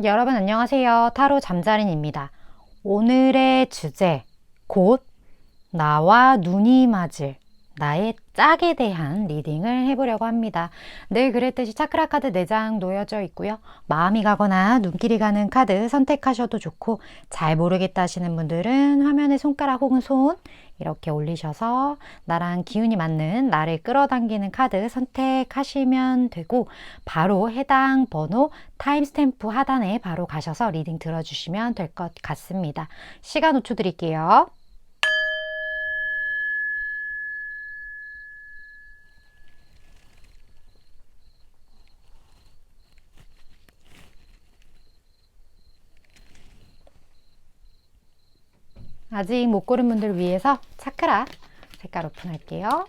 여러분 안녕하세요. 타로 잠자린입니다. 오늘의 주제, 곧 나와 눈이 맞을 나의 짝에 대한 리딩을 해보려고 합니다. 늘 그랬듯이 차크라 카드 4장 놓여져 있고요. 마음이 가거나 눈길이 가는 카드 선택하셔도 좋고, 잘 모르겠다 하시는 분들은 화면에 손가락 혹은 손 이렇게 올리셔서 나랑 기운이 맞는, 나를 끌어당기는 카드 선택하시면 되고, 바로 해당 번호 타임스탬프 하단에 바로 가셔서 리딩 들어주시면 될 것 같습니다. 시간 5초 드릴게요. 아직 못 고른 분들 위해서 차크라 색깔 오픈할게요.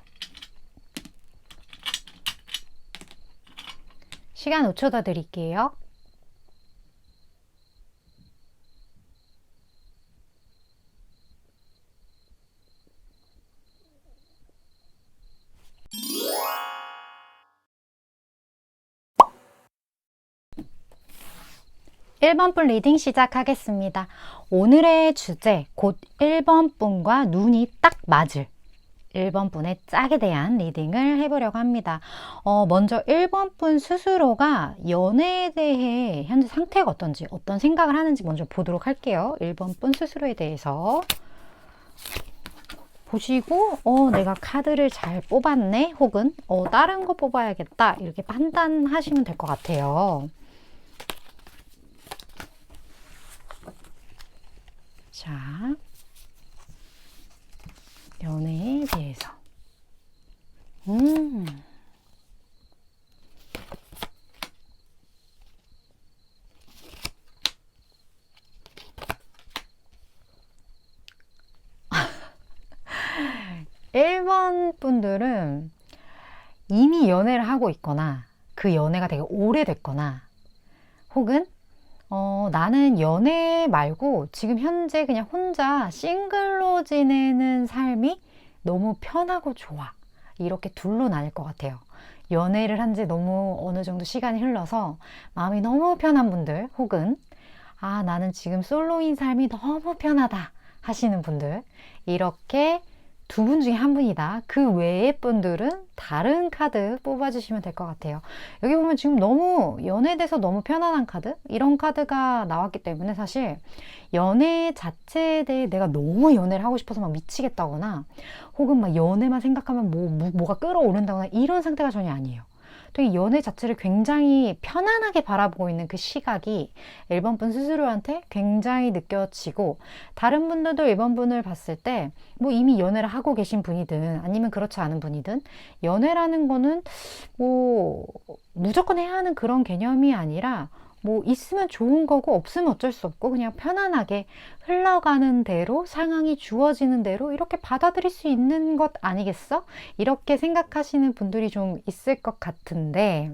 시간 5초 더 드릴게요. (1번) 분 리딩 시작하겠습니다. 오늘의 주제, 곧 1번 분과 눈이 딱 맞을 1번 분의 짝에 대한 리딩을 해보려고 합니다. 먼저 1번 분 스스로가 연애에 대해 현재 상태가 어떤지, 어떤 생각을 하는지 먼저 보도록 할게요. 1번 분 스스로에 대해서 보시고 내가 카드를 잘 뽑았네, 혹은 다른 거 뽑아야겠다, 이렇게 판단하시면 될 것 같아요. 자, 연애에 대해서. 1번 분들은 이미 연애를 하고 있거나, 그 연애가 되게 오래됐거나, 혹은 나는 연애 말고 지금 현재 그냥 혼자 싱글로 지내는 삶이 너무 편하고 좋아, 이렇게 둘로 나뉠 것 같아요. 연애를 한 지 너무 어느 정도 시간이 흘러서 마음이 너무 편한 분들, 혹은 나는 지금 솔로인 삶이 너무 편하다 하시는 분들, 이렇게 두 분 중에 한 분이다. 그 외의 분들은 다른 카드 뽑아주시면 될 것 같아요. 여기 보면 지금 너무 연애에 대해서 너무 편안한 카드, 이런 카드가 나왔기 때문에 사실 연애 자체에 대해 내가 너무 연애를 하고 싶어서 막 미치겠다거나, 혹은 막 연애만 생각하면 뭐가 끌어오른다거나, 이런 상태가 전혀 아니에요. 되게 연애 자체를 굉장히 편안하게 바라보고 있는 그 시각이 1번 분 스스로한테 굉장히 느껴지고, 다른 분들도 1번 분을 봤을 때 뭐 이미 연애를 하고 계신 분이든 아니면 그렇지 않은 분이든, 연애라는 거는 뭐 무조건 해야 하는 그런 개념이 아니라, 뭐 있으면 좋은 거고 없으면 어쩔 수 없고, 그냥 편안하게 흘러가는 대로, 상황이 주어지는 대로 이렇게 받아들일 수 있는 것 아니겠어? 이렇게 생각하시는 분들이 좀 있을 것 같은데,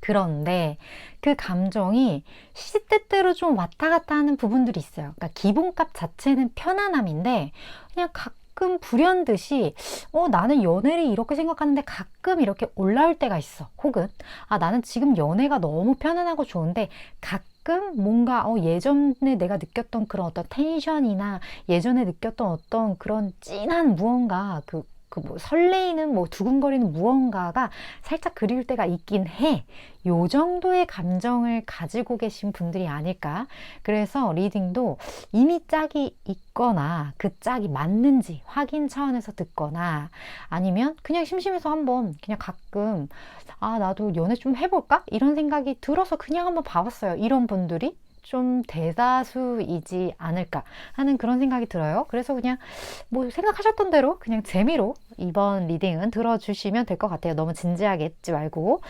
그런데 그 감정이 시시때때로 좀 왔다 갔다 하는 부분들이 있어요. 그러니까 기본값 자체는 편안함인데, 그냥 가끔 불현듯이 나는 연애를 이렇게 생각하는데 가끔 이렇게 올라올 때가 있어. 혹은 나는 지금 연애가 너무 편안하고 좋은데 가끔 뭔가 예전에 내가 느꼈던 그런 어떤 텐션이나 예전에 느꼈던 어떤 그런 찐한 무언가, 뭐 설레이는, 뭐 두근거리는 무언가가 살짝 그리울 때가 있긴 해. 요 정도의 감정을 가지고 계신 분들이 아닐까. 그래서 리딩도 이미 짝이 있거나 그 짝이 맞는지 확인 차원에서 듣거나, 아니면 그냥 심심해서 한번 그냥 가끔 나도 연애 좀 해볼까? 이런 생각이 들어서 그냥 한번 봐봤어요. 이런 분들이 좀 대다수이지 않을까 하는 그런 생각이 들어요. 그래서 그냥 뭐 생각하셨던 대로 그냥 재미로 이번 리딩은 들어주시면 될 것 같아요. 너무 진지하게 했지 말고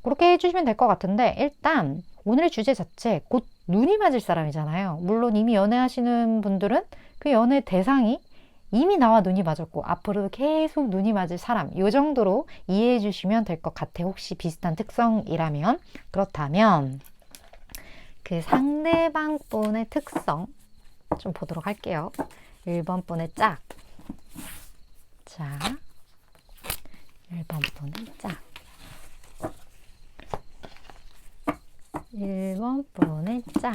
그렇게 해주시면 될 것 같은데, 일단 오늘의 주제 자체, 곧 눈이 맞을 사람이잖아요. 물론 이미 연애하시는 분들은 그 연애 대상이 이미 나와 눈이 맞았고 앞으로도 계속 눈이 맞을 사람, 이 정도로 이해해 주시면 될 것 같아요. 혹시 비슷한 특성이라면. 그렇다면 그 상대방 분의 특성 좀 보도록 할게요. 1번 분의 짝. 자, 1번 분의 짝. 1번 분의 짝.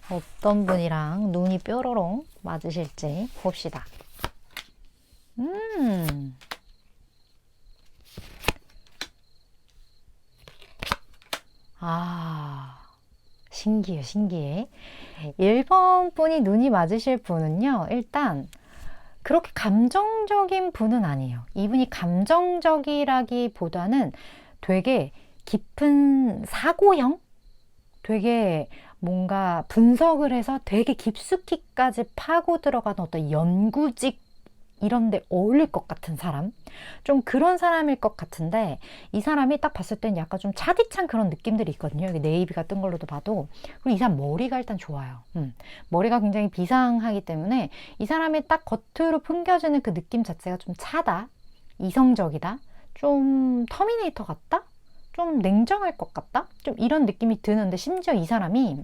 어떤 분이랑 눈이 뾰로롱 맞으실지 봅시다. 신기해, 신기해. 1번 분이 눈이 맞으실 분은요, 일단 그렇게 감정적인 분은 아니에요. 이분이 감정적이라기보다는 되게 깊은 사고형? 되게 뭔가 분석을 해서 되게 깊숙이까지 파고 들어가는 어떤 연구직 이런 데 어울릴 것 같은 사람? 좀 그런 사람일 것 같은데 이 사람이 딱 봤을 땐 약간 좀 차디찬 그런 느낌들이 있거든요. 여기 네이비 같은 걸로도 봐도. 그리고 이 사람 머리가 일단 좋아요. 머리가 굉장히 비상하기 때문에 이 사람이 딱 겉으로 풍겨지는 그 느낌 자체가 좀 차다, 이성적이다, 좀 터미네이터 같다, 좀 냉정할 것 같다, 좀 이런 느낌이 드는데 심지어 이 사람이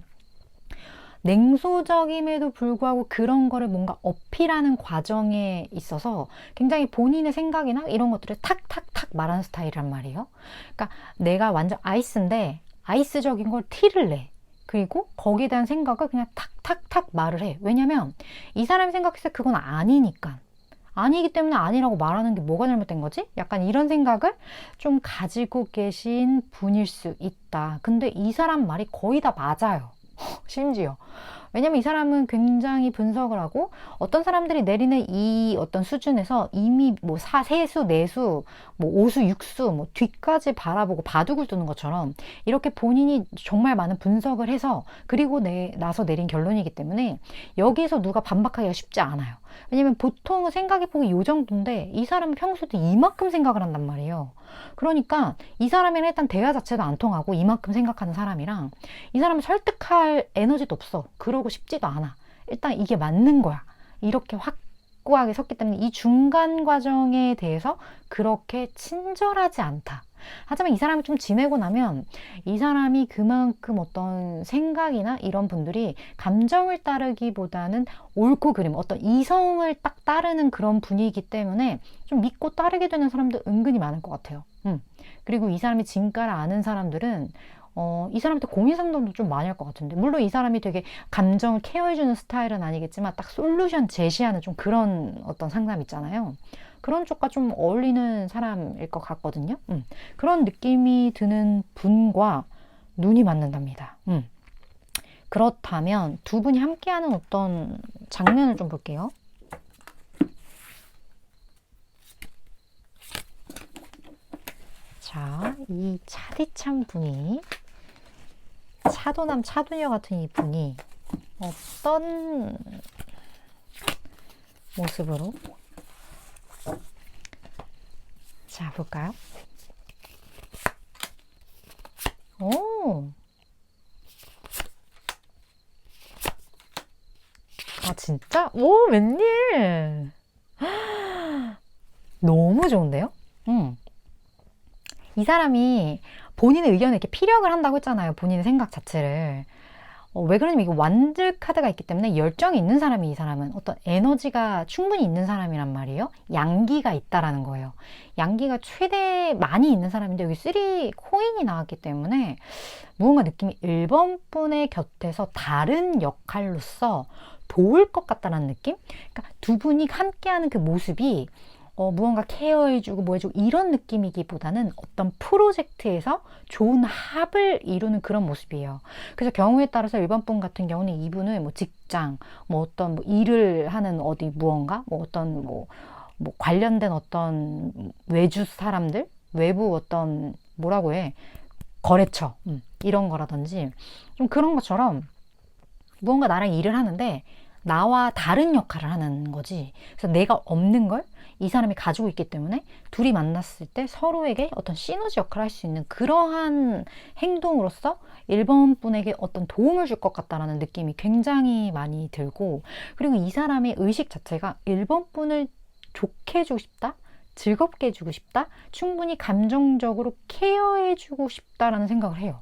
냉소적임에도 불구하고 그런 거를 뭔가 어필하는 과정에 있어서 굉장히 본인의 생각이나 이런 것들을 탁탁탁 말하는 스타일이란 말이에요. 그러니까 내가 완전 아이스인데 아이스적인 걸 티를 내. 그리고 거기에 대한 생각을 그냥 탁탁탁 말을 해. 왜냐면 이 사람이 생각했을 때 그건 아니니까. 아니기 때문에 아니라고 말하는 게 뭐가 잘못된 거지? 약간 이런 생각을 좀 가지고 계신 분일 수 있다. 근데 이 사람 말이 거의 다 맞아요. 심지어. 왜냐면 이 사람은 굉장히 분석을 하고 어떤 사람들이 내리는 이 어떤 수준에서 이미 뭐 세수, 내수, 뭐 오수, 육수, 뭐 뒤까지 바라보고 바둑을 두는 것처럼 이렇게 본인이 정말 많은 분석을 해서 그리고 나서 내린 결론이기 때문에 여기에서 누가 반박하기가 쉽지 않아요. 왜냐면 보통은 생각해보기 요 정도인데 이 사람은 평소에도 이만큼 생각을 한단 말이에요. 그러니까 이 사람이랑 일단 대화 자체도 안 통하고 이만큼 생각하는 사람이랑 이 사람을 설득할 에너지도 없어. 그러고 싶지도 않아. 일단 이게 맞는 거야. 이렇게 확고하게 섰기 때문에 이 중간 과정에 대해서 그렇게 친절하지 않다. 하지만 이 사람이 좀 지내고 나면 이 사람이 그만큼 어떤 생각이나 이런 분들이 감정을 따르기보다는 옳고 그름, 어떤 이성을 딱 따르는 그런 분위기이기 때문에 좀 믿고 따르게 되는 사람도 은근히 많을 것 같아요. 그리고 이 사람이 진가를 아는 사람들은 이 사람한테 고민 상담도 좀 많이 할 것 같은데 물론 이 사람이 되게 감정을 케어해주는 스타일은 아니겠지만 딱 솔루션 제시하는 좀 그런 어떤 상담 있잖아요. 그런 쪽과 좀 어울리는 사람일 것 같거든요. 그런 느낌이 드는 분과 눈이 맞는답니다. 그렇다면 두 분이 함께하는 어떤 장면을 좀 볼게요. 자, 이 차디찬 분이 차도남 차도녀 같은 이 분이 어떤 모습으로 자 볼까요? 오, 아 진짜? 오, 웬일? 너무 좋은데요? 이 사람이 본인의 의견을 이렇게 피력을 한다고 했잖아요. 본인의 생각 자체를. 왜 그러냐면 이게 완드 카드가 있기 때문에 열정이 있는 사람이 이 사람은 어떤 에너지가 충분히 있는 사람이란 말이에요. 양기가 있다라는 거예요. 양기가 최대 많이 있는 사람인데 여기 3 코인이 나왔기 때문에 무언가 느낌이 1번 분의 곁에서 다른 역할로서 도울 것 같다는 느낌? 그러니까 두 분이 함께하는 그 모습이 무언가 케어해주고 뭐 해주고 이런 느낌이기보다는 어떤 프로젝트에서 좋은 합을 이루는 그런 모습이에요. 그래서 경우에 따라서 1번 분 같은 경우는 이분은 뭐 직장, 뭐 어떤 뭐 일을 하는 어디 무언가, 뭐 어떤 뭐 관련된 어떤 외주 사람들, 외부 어떤 뭐라고 해, 거래처, 이런 거라든지 좀 그런 것처럼 무언가 나랑 일을 하는데 나와 다른 역할을 하는 거지. 그래서 내가 없는 걸 이 사람이 가지고 있기 때문에 둘이 만났을 때 서로에게 어떤 시너지 역할을 할 수 있는 그러한 행동으로서 1번 분에게 어떤 도움을 줄 것 같다라는 느낌이 굉장히 많이 들고 그리고 이 사람의 의식 자체가 1번 분을 좋게 해주고 싶다? 즐겁게 해주고 싶다? 충분히 감정적으로 케어해주고 싶다라는 생각을 해요.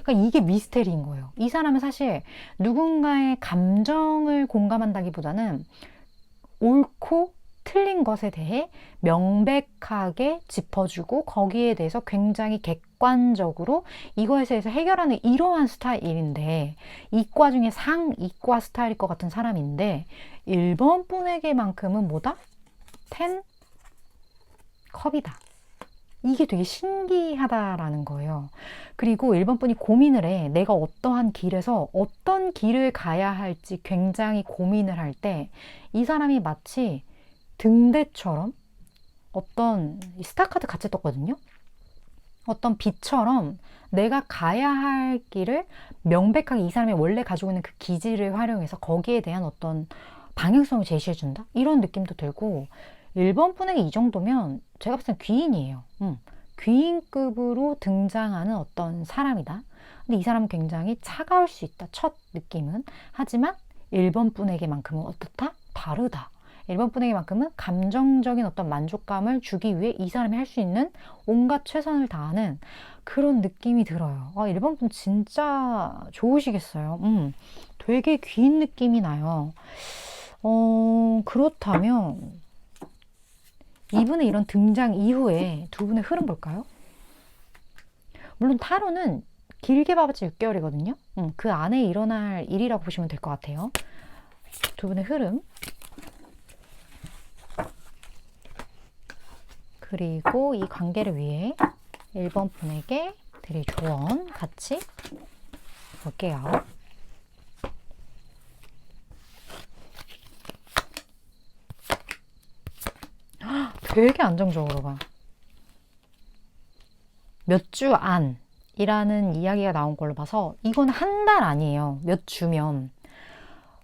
그러니까 이게 미스테리인 거예요. 이 사람은 사실 누군가의 감정을 공감한다기보다는 옳고 틀린 것에 대해 명백하게 짚어주고 거기에 대해서 굉장히 객관적으로 이거에 대해서 해결하는 이러한 스타일인데, 이과 중에 상이과 스타일일 것 같은 사람인데 1번 분에게만큼은 뭐다? 10 컵이다. 이게 되게 신기하다라는 거예요. 그리고 1번 분이 고민을 해. 내가 어떠한 길에서 어떤 길을 가야 할지 굉장히 고민을 할 때 이 사람이 마치 등대처럼, 어떤 스타카드 같이 떴거든요. 어떤 빛처럼 내가 가야 할 길을 명백하게 이 사람이 원래 가지고 있는 그 기질을 활용해서 거기에 대한 어떤 방향성을 제시해준다? 이런 느낌도 들고, 1번 분에게 이 정도면 제가 봤을 땐 귀인이에요. 귀인급으로 등장하는 어떤 사람이다. 근데 이 사람은 굉장히 차가울 수 있다. 첫 느낌은. 하지만 1번 분에게만큼은 어떻다? 다르다. 1번 분에게만큼은 감정적인 어떤 만족감을 주기 위해 이 사람이 할 수 있는 온갖 최선을 다하는 그런 느낌이 들어요. 1번 분 진짜 좋으시겠어요. 되게 귀인 느낌이 나요. 그렇다면 이분의 이런 등장 이후에 두 분의 흐름 볼까요? 물론 타로는 길게 봐봤자 6개월이거든요. 그 안에 일어날 일이라고 보시면 될 것 같아요. 두 분의 흐름. 그리고 이 관계를 위해 1번 분에게 드릴 조언 같이 볼게요. 되게 안정적으로 봐. 몇 주 안이라는 이야기가 나온 걸로 봐서 이건 한 달 아니에요. 몇 주면.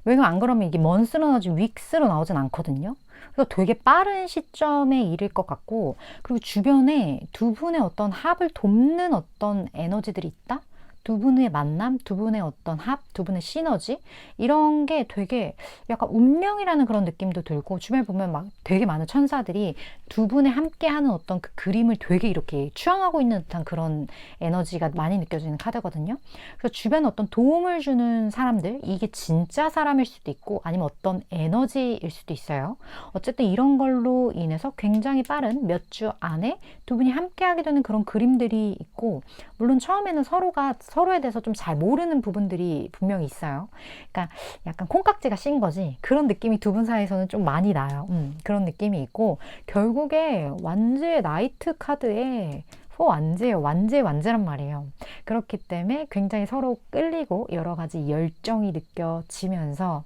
왜냐면 안 그러면 이게 먼스로 나오지 윅스로 나오진 않거든요. 그래서 되게 빠른 시점에 일일 것 같고, 그리고 주변에 두 분의 어떤 합을 돕는 어떤 에너지들이 있다? 두 분의 만남, 두 분의 어떤 합, 두 분의 시너지, 이런 게 되게 약간 운명이라는 그런 느낌도 들고, 주변에 보면 막 되게 많은 천사들이 두 분의 함께하는 어떤 그 그림을 되게 이렇게 추앙하고 있는 듯한 그런 에너지가 많이 느껴지는 카드거든요. 그래서 주변에 어떤 도움을 주는 사람들, 이게 진짜 사람일 수도 있고 아니면 어떤 에너지일 수도 있어요. 어쨌든 이런 걸로 인해서 굉장히 빠른 몇 주 안에 두 분이 함께하게 되는 그런 그림들이 있고, 물론 처음에는 서로가 서로에 대해서 좀 잘 모르는 부분들이 분명히 있어요. 그러니까 약간 콩깍지가 씌인 거지, 그런 느낌이 두 분 사이에서는 좀 많이 나요. 그런 느낌이 있고, 결국에 완제의 나이트 카드에 완제예요. 완제란 말이에요. 그렇기 때문에 굉장히 서로 끌리고 여러 가지 열정이 느껴지면서,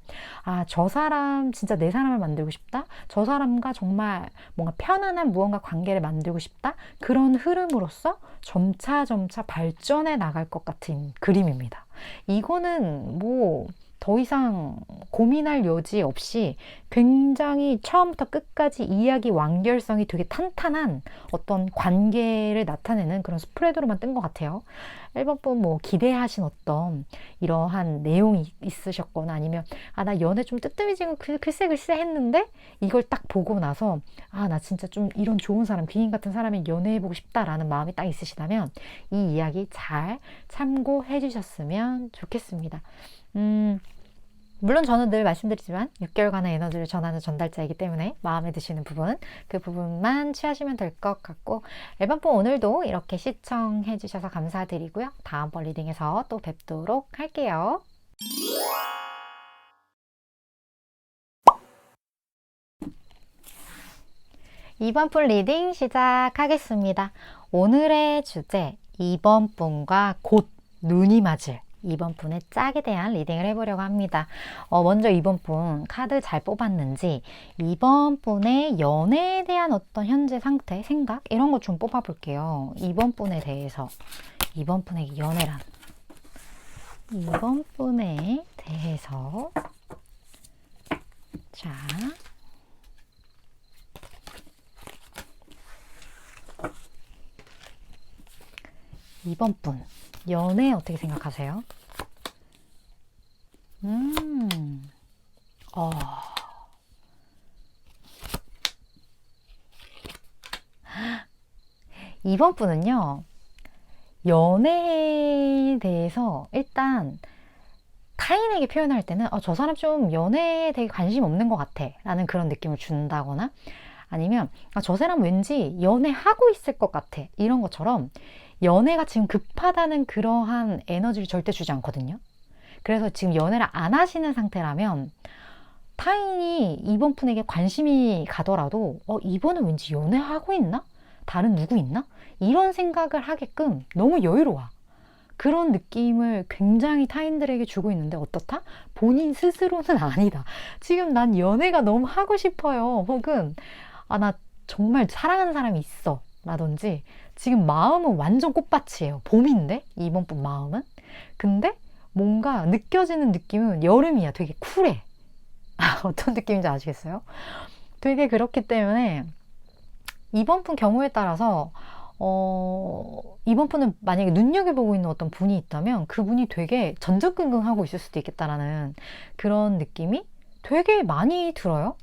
저 사람 진짜 내 사람을 만들고 싶다. 저 사람과 정말 뭔가 편안한 무언가 관계를 만들고 싶다. 그런 흐름으로써 점차 발전해 나갈 것 같은 그림입니다. 이거는 뭐 더 이상 고민할 여지 없이 굉장히 처음부터 끝까지 이야기 완결성이 되게 탄탄한 어떤 관계를 나타내는 그런 스프레드로만 뜬 것 같아요. 1번 분 뭐 기대하신 어떤 이러한 내용이 있으셨거나, 아니면 나 연애 좀 뜨뜻해지고 글쎄 했는데 이걸 딱 보고 나서 나 진짜 좀 이런 좋은 사람, 귀인 같은 사람이 연애해보고 싶다라는 마음이 딱 있으시다면 이 이야기 잘 참고해 주셨으면 좋겠습니다. 물론 저는 늘 말씀드리지만 6개월간의 에너지를 전하는 전달자이기 때문에 마음에 드시는 부분, 그 부분만 취하시면 될 것 같고, 앨범폰 오늘도 이렇게 시청해 주셔서 감사드리고요. 다음번 리딩에서 또 뵙도록 할게요. 이번 분 리딩 시작하겠습니다. 오늘의 주제, 이번 분과 곧 눈이 맞을 이번 분의 짝에 대한 리딩을 해보려고 합니다. 먼저 이번 분 카드 잘 뽑았는지, 이번 분의 연애에 대한 어떤 현재 상태, 생각, 이런 거 좀 뽑아볼게요. 이번 분에 대해서, 이번 분의 연애란, 이번 분에 대해서. 자, 이번 분 연애 어떻게 생각하세요? 이번 분은요, 연애에 대해서 일단 타인에게 표현할 때는 저 사람 좀 연애에 되게 관심 없는 것 같아 라는 그런 느낌을 준다거나, 아니면 저 사람 왠지 연애하고 있을 것 같아, 이런 것처럼 연애가 지금 급하다는 그러한 에너지를 절대 주지 않거든요. 그래서 지금 연애를 안 하시는 상태라면 타인이 이번 분에게 관심이 가더라도 이번은 왠지 연애하고 있나? 다른 누구 있나? 이런 생각을 하게끔 너무 여유로워. 그런 느낌을 굉장히 타인들에게 주고 있는데 어떻다? 본인 스스로는 아니다. 지금 난 연애가 너무 하고 싶어요. 혹은 나 정말 사랑하는 사람이 있어 라든지, 지금 마음은 완전 꽃밭이에요. 봄인데 이번 분 마음은. 근데 뭔가 느껴지는 느낌은 여름이야. 되게 쿨해. 어떤 느낌인지 아시겠어요? 되게 그렇기 때문에 이번 분 경우에 따라서 이번 분은 만약에 눈여겨보고 있는 어떤 분이 있다면 그분이 되게 전전긍긍하고 있을 수도 있겠다라는 그런 느낌이 되게 많이 들어요.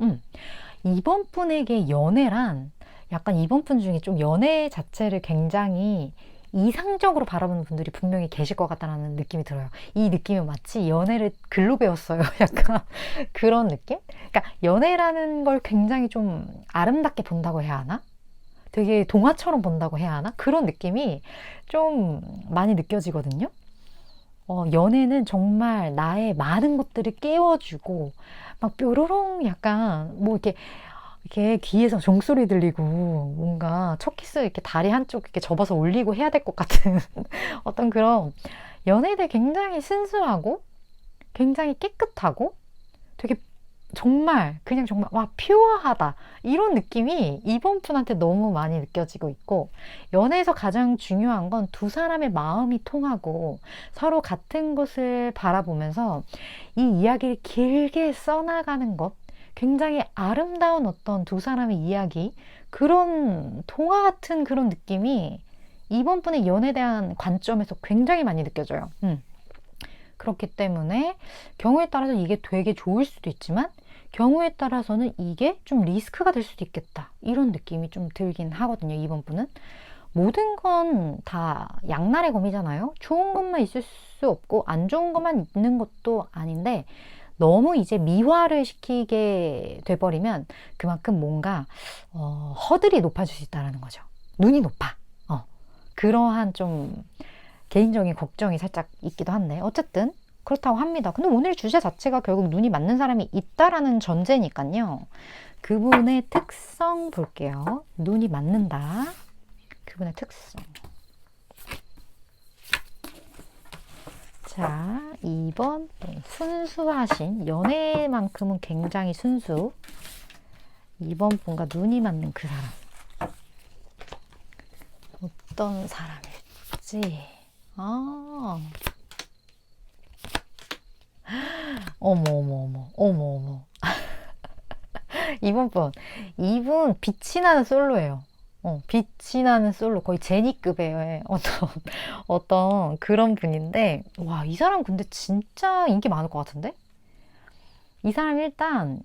이번 분에게 연애란, 약간 이번 분 중에 좀 연애 자체를 굉장히 이상적으로 바라보는 분들이 분명히 계실 것 같다는 느낌이 들어요. 이 느낌은 마치 연애를 글로 배웠어요. 약간 그런 느낌? 그러니까 연애라는 걸 굉장히 좀 아름답게 본다고 해야 하나? 되게 동화처럼 본다고 해야 하나? 그런 느낌이 좀 많이 느껴지거든요. 연애는 정말 나의 많은 것들을 깨워주고 막 뾰로롱 약간 뭐 이렇게 귀에서 종소리 들리고 뭔가 첫 키스 이렇게 다리 한쪽 이렇게 접어서 올리고 해야 될 것 같은 어떤 그런, 연애들 굉장히 순수하고 굉장히 깨끗하고 되게 정말 그냥 정말 와 퓨어하다, 이런 느낌이 이번 분한테 너무 많이 느껴지고 있고, 연애에서 가장 중요한 건 두 사람의 마음이 통하고 서로 같은 것을 바라보면서 이 이야기를 길게 써나가는 것, 굉장히 아름다운 어떤 두 사람의 이야기, 그런 동화 같은 그런 느낌이 이번 분의 연애에 대한 관점에서 굉장히 많이 느껴져요. 그렇기 때문에 경우에 따라서 이게 되게 좋을 수도 있지만 경우에 따라서는 이게 좀 리스크가 될 수도 있겠다, 이런 느낌이 좀 들긴 하거든요. 이번 분은 모든 건 다 양날의 검이잖아요. 좋은 것만 있을 수 없고 안 좋은 것만 있는 것도 아닌데, 너무 이제 미화를 시키게 돼버리면 그만큼 뭔가 허들이 높아질 수 있다는 거죠. 눈이 높아. 그러한 좀 개인적인 걱정이 살짝 있기도 한데, 어쨌든 그렇다고 합니다. 근데 오늘 주제 자체가 결국 눈이 맞는 사람이 있다라는 전제니까요. 그분의 특성 볼게요. 눈이 맞는다. 그분의 특성. 자, 2번 순수하신, 연애만큼은 굉장히 순수. 2번 분과 눈이 맞는 그 사람. 어떤 사람일지. 어머. 이분 빛이 나는 솔로예요. 빛이 나는 솔로, 거의 제니급의 어떤 그런 분인데, 와, 이 사람 근데 진짜 인기 많을 것 같은데? 이 사람 일단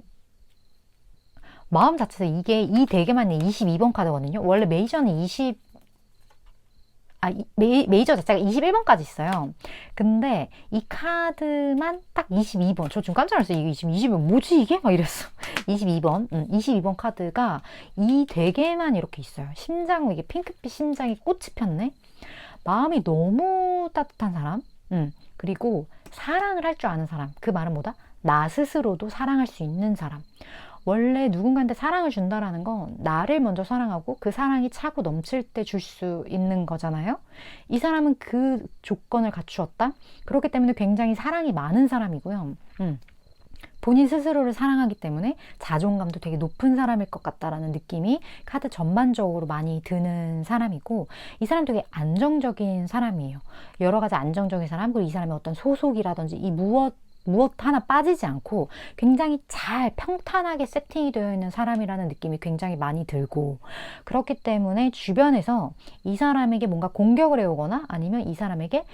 마음 자체에서 이 덱에만 22번 카드거든요. 원래 메이저는 메이저 자체가 21번까지 있어요. 근데 이 카드만 딱 22번. 저 지금 깜짝 놀랐어요. 이게 지금 22번 뭐지 이게? 막 이랬어. 22번. 22번 카드가 이 덱에만 이렇게 있어요. 심장, 이게 핑크빛 심장이 꽃이 폈네. 마음이 너무 따뜻한 사람. 그리고 사랑을 할 줄 아는 사람. 그 말은 뭐다? 나 스스로도 사랑할 수 있는 사람. 원래 누군가한테 사랑을 준다라는 건 나를 먼저 사랑하고 그 사랑이 차고 넘칠 때 줄 수 있는 거잖아요. 이 사람은 그 조건을 갖추었다. 그렇기 때문에 굉장히 사랑이 많은 사람이고요. 본인 스스로를 사랑하기 때문에 자존감도 되게 높은 사람일 것 같다라는 느낌이 카드 전반적으로 많이 드는 사람이고, 이 사람 되게 안정적인 사람이에요. 여러 가지 안정적인 사람, 그리고 이 사람의 어떤 소속이라든지 이 무엇 하나 빠지지 않고 굉장히 잘 평탄하게 세팅이 되어 있는 사람이라는 느낌이 굉장히 많이 들고, 그렇기 때문에 주변에서 이 사람에게 뭔가 공격을 해오거나 아니면 이 사람에게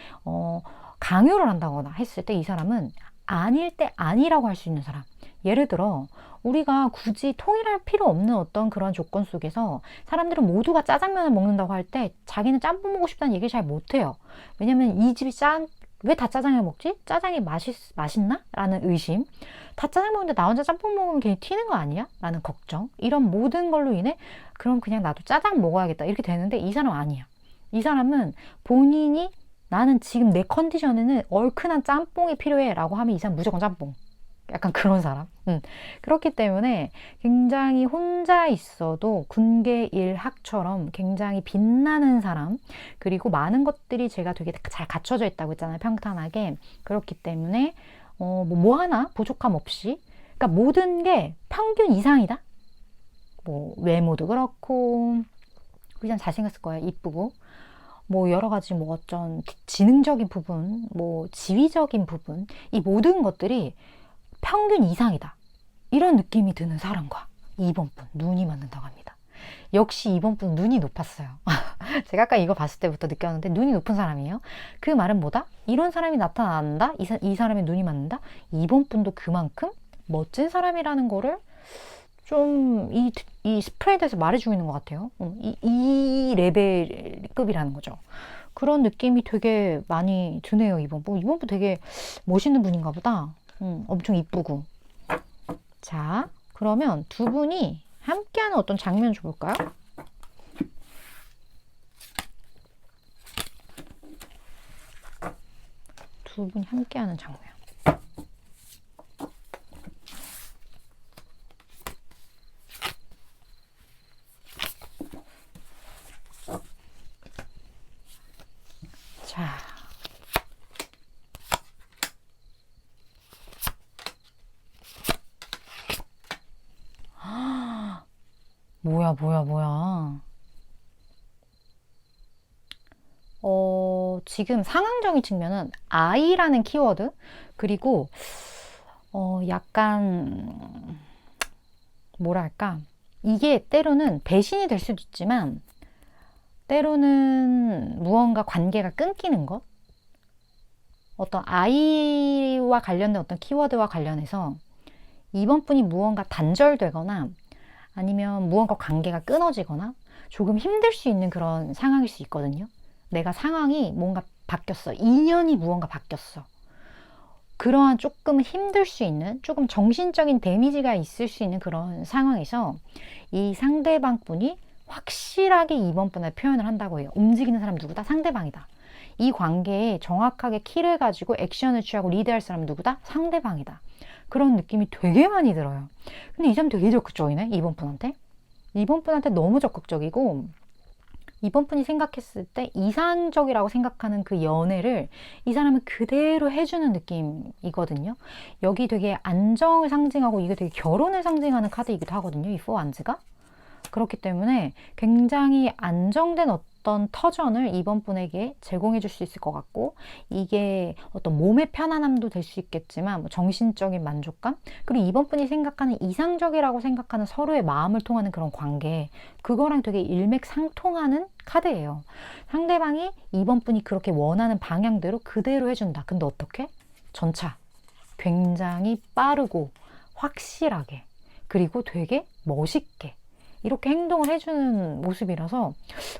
강요를 한다거나 했을 때 이 사람은 아닐 때 아니라고 할 수 있는 사람. 예를 들어 우리가 굳이 통일할 필요 없는 어떤 그런 조건 속에서 사람들은 모두가 짜장면을 먹는다고 할 때 자기는 짬뽕 먹고 싶다는 얘기를 잘 못해요. 왜냐면 이 집이 왜 다 짜장을 먹지? 짜장이 맛있나? 라는 의심. 다 짜장 먹는데 나 혼자 짬뽕 먹으면 괜히 튀는 거 아니야? 라는 걱정. 이런 모든 걸로 인해 그럼 그냥 나도 짜장 먹어야겠다. 이렇게 되는데 이 사람은 아니야. 이 사람은 본인이 나는 지금 내 컨디션에는 얼큰한 짬뽕이 필요해 라고 하면 이 사람 무조건 짬뽕. 약간 그런 사람. 그렇기 때문에 굉장히 혼자 있어도 군계일학처럼 굉장히 빛나는 사람, 그리고 많은 것들이 제가 되게 잘 갖춰져 있다고 했잖아요. 평탄하게. 그렇기 때문에 뭐 하나 부족함 없이, 그러니까 모든 게 평균 이상이다. 뭐 외모도 그렇고 그냥 잘생겼을 거야. 이쁘고 뭐 여러 가지 뭐 어쩐 지능적인 부분, 뭐 지위적인 부분, 이 모든 것들이 평균 이상이다. 이런 느낌이 드는 사람과 2번 분 눈이 맞는다고 합니다. 역시 2번 분 눈이 높았어요. 제가 아까 이거 봤을 때부터 느꼈는데 눈이 높은 사람이에요. 그 말은 뭐다? 이런 사람이 나타난다? 이 사람의 눈이 맞는다? 2번 분도 그만큼 멋진 사람이라는 거를 좀 이 스프레드에서 말해주고 있는 것 같아요. 이 레벨급이라는 거죠. 그런 느낌이 되게 많이 드네요. 2번 분. 2번 분 되게 멋있는 분인가 보다. 엄청 이쁘고. 자, 그러면 두 분이 함께하는 어떤 장면 줘볼까요? 두 분이 함께하는 장면. 자. 뭐야. 지금 상황적인 측면은 아이라는 키워드, 그리고 약간 뭐랄까, 이게 때로는 배신이 될 수도 있지만 때로는 무언가 관계가 끊기는 것, 어떤 아이와 관련된 어떤 키워드와 관련해서 이번 분이 무언가 단절되거나 아니면 무언가 관계가 끊어지거나 조금 힘들 수 있는 그런 상황일 수 있거든요. 내가 상황이 뭔가 바뀌었어. 인연이 무언가 바뀌었어. 그러한 조금 힘들 수 있는, 조금 정신적인 데미지가 있을 수 있는 그런 상황에서 이 상대방 분이 확실하게 이번 분을 표현을 한다고 해요. 움직이는 사람 누구다? 상대방이다. 이 관계에 정확하게 키를 가지고 액션을 취하고 리드할 사람 누구다? 상대방이다. 그런 느낌이 되게 많이 들어요. 근데 이 사람 되게 적극적이네. 이번 분한테. 이번 분한테 너무 적극적이고, 이번 분이 생각했을 때 이상적이라고 생각하는 그 연애를 이 사람은 그대로 해주는 느낌이거든요. 여기 되게 안정을 상징하고 이게 되게 결혼을 상징하는 카드이기도 하거든요. 이 포완즈가. 그렇기 때문에 굉장히 안정된 어떤 터전을 이번 분에게 제공해 줄 수 있을 것 같고, 이게 어떤 몸의 편안함도 될 수 있겠지만 뭐 정신적인 만족감, 그리고 이번 분이 생각하는 이상적이라고 생각하는 서로의 마음을 통하는 그런 관계, 그거랑 되게 일맥상통하는 카드예요. 상대방이 이번 분이 그렇게 원하는 방향대로 그대로 해준다. 근데 어떻게? 전차. 굉장히 빠르고 확실하게, 그리고 되게 멋있게 이렇게 행동을 해주는 모습이라서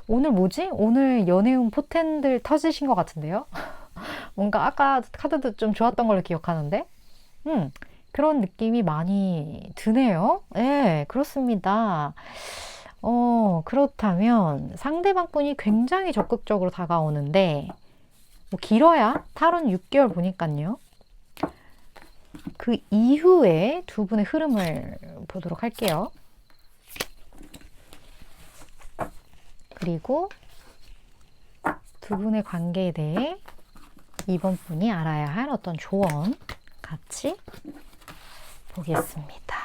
오늘 뭐지? 오늘 연애운 포텐들 터지신 것 같은데요? 뭔가 아까 카드도 좀 좋았던 걸로 기억하는데 그런 느낌이 많이 드네요. 네, 그렇습니다. 그렇다면 상대방 분이 굉장히 적극적으로 다가오는데 뭐 길어야 타로는 6개월 보니까요. 그 이후에 두 분의 흐름을 보도록 할게요. 그리고 두 분의 관계에 대해 이번 분이 알아야 할 어떤 조언 같이 보겠습니다.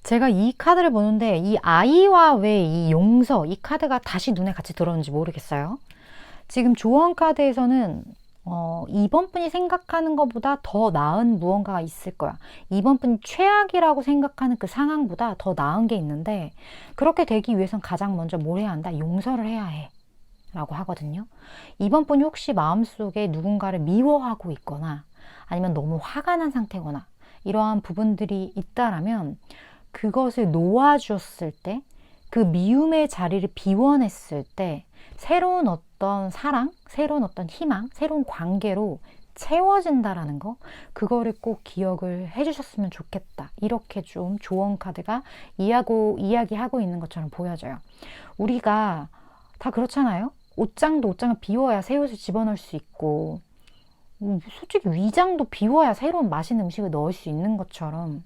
제가 이 카드를 보는데 이 아이와 왜 이 용서, 이 카드가 다시 눈에 같이 들어오는지 모르겠어요. 지금 조언 카드에서는 이번 분이 생각하는 것보다 더 나은 무언가가 있을 거야. 이번 분이 최악이라고 생각하는 그 상황보다 더 나은 게 있는데, 그렇게 되기 위해선 가장 먼저 뭘 해야 한다? 용서를 해야 해. 라고 하거든요. 이번 분이 혹시 마음속에 누군가를 미워하고 있거나 아니면 너무 화가 난 상태거나 이러한 부분들이 있다라면 그것을 놓아주었을 때, 그 미움의 자리를 비워냈을 때 새로운 어떤 사랑, 새로운 어떤 희망, 새로운 관계로 채워진다라는 거, 그거를 꼭 기억을 해주셨으면 좋겠다. 이렇게 좀 조언 카드가 이야기하고 있는 것처럼 보여져요. 우리가 다 그렇잖아요. 옷장도 옷장을 비워야 새 옷을 집어넣을 수 있고, 솔직히 위장도 비워야 새로운 맛있는 음식을 넣을 수 있는 것처럼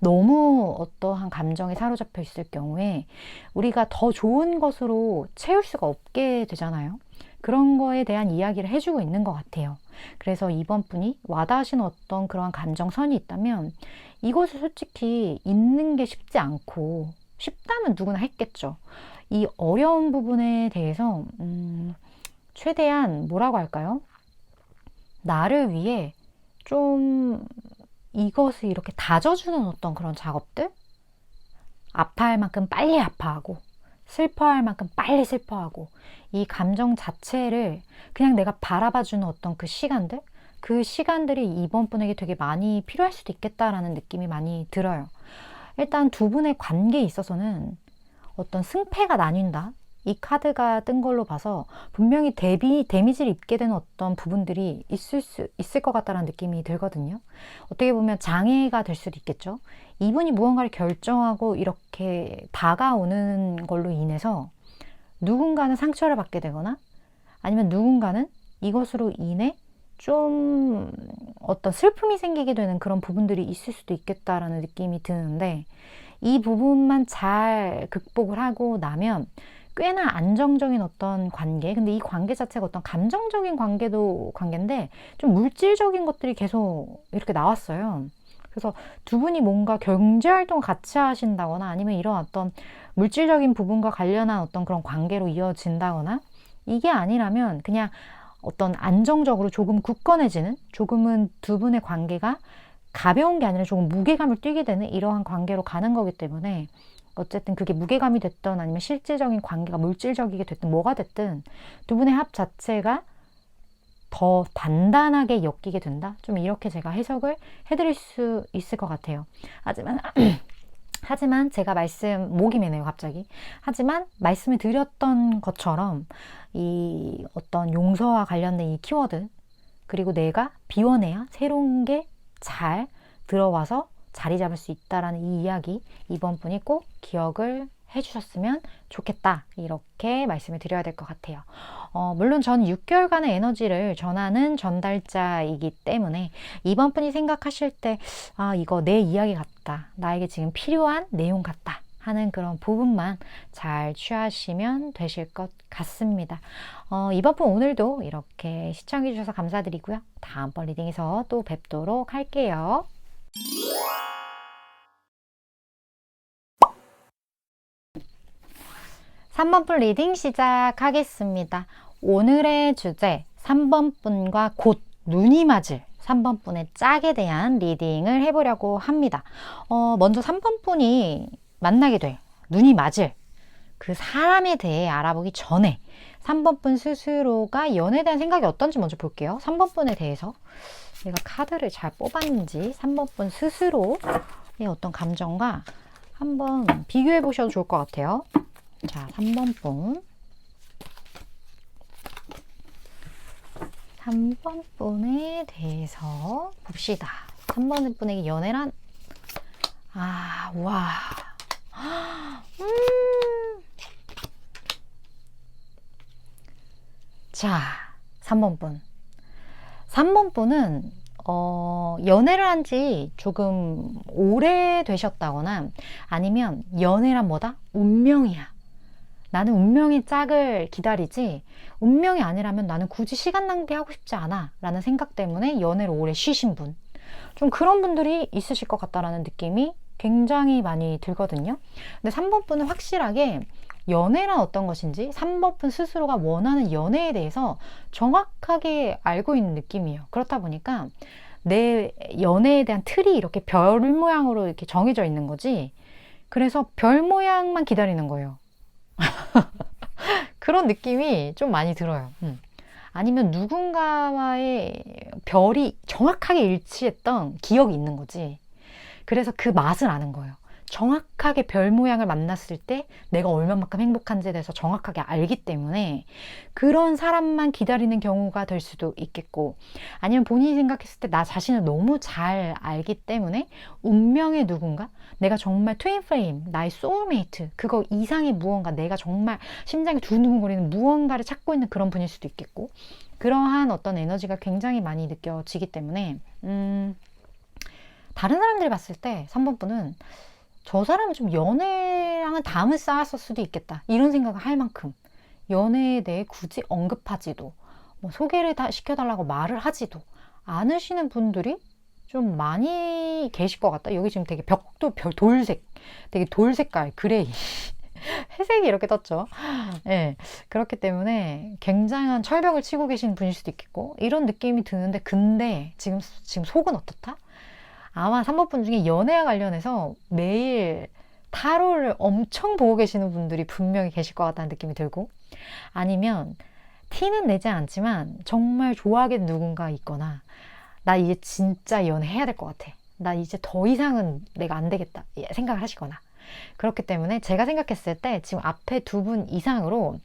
너무 어떠한 감정에 사로잡혀 있을 경우에 우리가 더 좋은 것으로 채울 수가 없게 되잖아요. 그런 거에 대한 이야기를 해주고 있는 것 같아요. 그래서 이번 분이 와닿으신 어떤 그런 감정선이 있다면 이것을 솔직히 잊는 게 쉽지 않고, 쉽다면 누구나 했겠죠. 이 어려운 부분에 대해서 최대한 뭐라고 할까요? 나를 위해 좀 이것을 이렇게 다져주는 어떤 그런 작업들? 아파할 만큼 빨리 아파하고 슬퍼할 만큼 빨리 슬퍼하고, 이 감정 자체를 그냥 내가 바라봐주는 어떤 그 시간들, 그 시간들이 이번 분에게 되게 많이 필요할 수도 있겠다라는 느낌이 많이 들어요. 일단 두 분의 관계에 있어서는 어떤 승패가 나뉜다, 이 카드가 뜬 걸로 봐서 분명히 데미지를 입게 되는 어떤 부분들이 있을 것 같다는 느낌이 들거든요. 어떻게 보면 장애가 될 수도 있겠죠. 이분이 무언가를 결정하고 이렇게 다가오는 걸로 인해서 누군가는 상처를 받게 되거나 아니면 누군가는 이것으로 인해 좀 어떤 슬픔이 생기게 되는 그런 부분들이 있을 수도 있겠다라는 느낌이 드는데, 이 부분만 잘 극복을 하고 나면 꽤나 안정적인 어떤 관계, 근데 이 관계 자체가 어떤 감정적인 관계인데 좀 물질적인 것들이 계속 이렇게 나왔어요. 그래서 두 분이 뭔가 경제활동 같이 하신다거나 아니면 이런 어떤 물질적인 부분과 관련한 어떤 그런 관계로 이어진다거나, 이게 아니라면 그냥 어떤 안정적으로 조금 굳건해지는, 조금은 두 분의 관계가 가벼운 게 아니라 조금 무게감을 띠게 되는 이러한 관계로 가는 거기 때문에, 어쨌든 그게 무게감이 됐든 아니면 실질적인 관계가 물질적이게 됐든 뭐가 됐든 두 분의 합 자체가 더 단단하게 엮이게 된다? 좀 이렇게 제가 해석을 해드릴 수 있을 것 같아요. 하지만 제가 목이 메네요 갑자기. 하지만 말씀을 드렸던 것처럼 이 어떤 용서와 관련된 이 키워드, 그리고 내가 비워내야 새로운 게 잘 들어와서 자리 잡을 수 있다라는 이 이야기, 이번 분이 꼭 기억을 해주셨으면 좋겠다, 이렇게 말씀을 드려야 될 것 같아요. 물론 저는 6개월간의 에너지를 전하는 전달자이기 때문에 이번 분이 생각하실 때 이거 내 이야기 같다, 나에게 지금 필요한 내용 같다 하는 그런 부분만 잘 취하시면 되실 것 같습니다. 이번 분 오늘도 이렇게 시청해 주셔서 감사드리고요. 다음번 리딩에서 또 뵙도록 할게요. 3번 분 리딩 시작하겠습니다. 오늘의 주제 3번 분과 곧 눈이 맞을 3번 분의 짝에 대한 리딩을 해보려고 합니다. 먼저 3번 분이 만나게 될, 눈이 맞을 그 사람에 대해 알아보기 전에 3번 분 스스로가 연애에 대한 생각이 어떤지 먼저 볼게요. 3번 분에 대해서 내가 카드를 잘 뽑았는지 3번 분 스스로의 어떤 감정과 한번 비교해 보셔도 좋을 것 같아요. 자, 3번 분. 3번 분에 대해서 봅시다. 3번 분에게 연애란? 와. 자, 3번 분. 3번 분은 연애를 한 지 조금 오래 되셨다거나 아니면 연애란 뭐다? 운명이야. 나는 운명의 짝을 기다리지 운명이 아니라면 나는 굳이 시간 낭비하고 싶지 않아 라는 생각 때문에 연애를 오래 쉬신 분, 좀 그런 분들이 있으실 것 같다라는 느낌이 굉장히 많이 들거든요. 근데 3번 분은 확실하게 연애란 어떤 것인지 3번 분 스스로가 원하는 연애에 대해서 정확하게 알고 있는 느낌이에요. 그렇다 보니까 내 연애에 대한 틀이 이렇게 별 모양으로 이렇게 정해져 있는 거지, 그래서 별 모양만 기다리는 거예요. 그런 느낌이 좀 많이 들어요. 아니면 누군가와의 별이 정확하게 일치했던 기억이 있는 거지. 그래서 그 맛을 아는 거예요. 정확하게 별 모양을 만났을 때 내가 얼마만큼 행복한지에 대해서 정확하게 알기 때문에 그런 사람만 기다리는 경우가 될 수도 있겠고, 아니면 본인이 생각했을 때 나 자신을 너무 잘 알기 때문에 운명의 누군가, 내가 정말 트윈 플레임, 나의 소울메이트, 그거 이상의 무언가, 내가 정말 심장이 두근두근거리는 무언가를 찾고 있는 그런 분일 수도 있겠고, 그러한 어떤 에너지가 굉장히 많이 느껴지기 때문에 다른 사람들이 봤을 때 3번 분은 저 사람은 좀 연애랑은 담을 쌓았을 수도 있겠다, 이런 생각을 할 만큼 연애에 대해 굳이 언급하지도, 뭐 소개를 다 시켜달라고 말을 하지도 않으시는 분들이 좀 많이 계실 것 같다. 여기 지금 되게 벽도 돌색, 되게 돌색깔 그레이 회색이 이렇게 떴죠. 네, 그렇기 때문에 굉장한 철벽을 치고 계신 분일 수도 있겠고, 이런 느낌이 드는데, 근데 지금 속은 어떻다? 아마 3번 분 중에 연애와 관련해서 매일 타로를 엄청 보고 계시는 분들이 분명히 계실 것 같다는 느낌이 들고, 아니면 티는 내지 않지만 정말 좋아하게 누군가 있거나, 나 이제 진짜 연애해야 될 것 같아, 나 이제 더 이상은 내가 안 되겠다 생각을 하시거나, 그렇기 때문에 제가 생각했을 때 지금 앞에 두 분 이상으로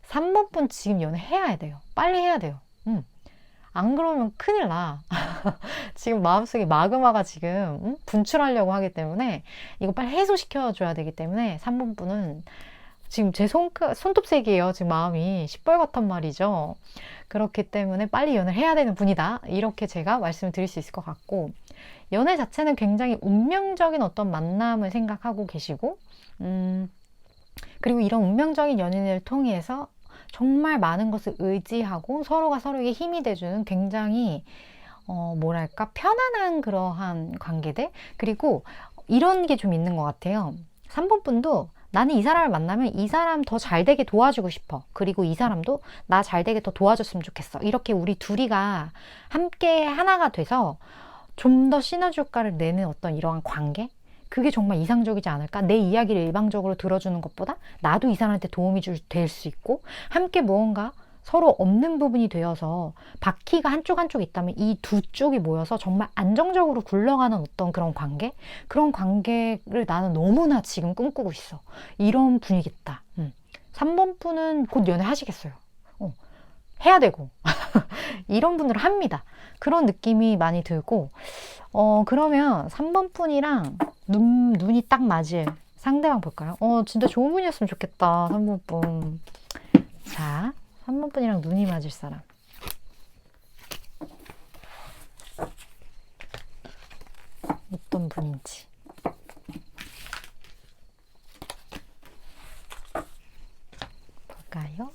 3번 분 지금 연애해야 돼요. 빨리 해야 돼요. 안 그러면 큰일 나. 지금 마음속에 마그마가 지금 분출하려고 하기 때문에 이거 빨리 해소시켜줘야 되기 때문에 3번 분은 지금 제 손톱색이에요. 지금 마음이 시뻘겋단 말이죠. 그렇기 때문에 빨리 연애를 해야 되는 분이다, 이렇게 제가 말씀을 드릴 수 있을 것 같고, 연애 자체는 굉장히 운명적인 어떤 만남을 생각하고 계시고, 그리고 이런 운명적인 연인을 통해서 정말 많은 것을 의지하고 서로가 서로에게 힘이 돼주는 굉장히 뭐랄까 편안한 그러한 관계들, 그리고 이런 게 좀 있는 것 같아요. 3번 분도 나는 이 사람을 만나면 이 사람 더 잘 되게 도와주고 싶어, 그리고 이 사람도 나 잘 되게 더 도와줬으면 좋겠어, 이렇게 우리 둘이가 함께 하나가 돼서 좀 더 시너지 효과를 내는 어떤 이러한 관계, 그게 정말 이상적이지 않을까? 내 이야기를 일방적으로 들어주는 것보다 나도 이 사람한테 도움이 될 수 있고, 함께 무언가 서로 없는 부분이 되어서 바퀴가 한쪽 있다면 이 두 쪽이 모여서 정말 안정적으로 굴러가는 어떤 그런 관계, 그런 관계를 나는 너무나 지금 꿈꾸고 있어, 이런 분위기다. 3번 분은 곧 연애하시겠어요. 해야 되고 이런 분들은 합니다. 그런 느낌이 많이 들고, 그러면 3번 분이랑 눈이 딱 맞을 상대방 볼까요? 진짜 좋은 분이었으면 좋겠다, 3번 분. 자, 3번 분이랑 눈이 맞을 사람. 어떤 분인지. 볼까요?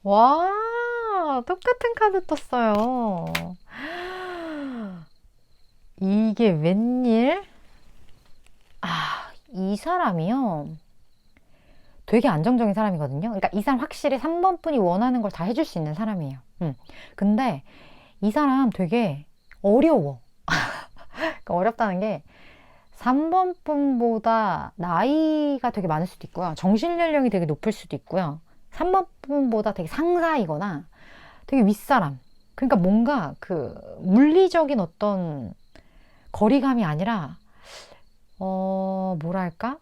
와, 똑같은 카드 떴어요. 이게 웬일? 이 사람이요, 되게 안정적인 사람이거든요. 그러니까 이 사람 확실히 3번 분이 원하는 걸 다 해줄 수 있는 사람이에요. 근데 이 사람 되게 어려워. 그러니까 어렵다는 게 3번 분보다 나이가 되게 많을 수도 있고요, 정신 연령이 되게 높을 수도 있고요, 3번 분보다 되게 상사이거나 되게 윗사람. 그러니까 뭔가 그 물리적인 어떤 거리감이 아니라 뭐랄까,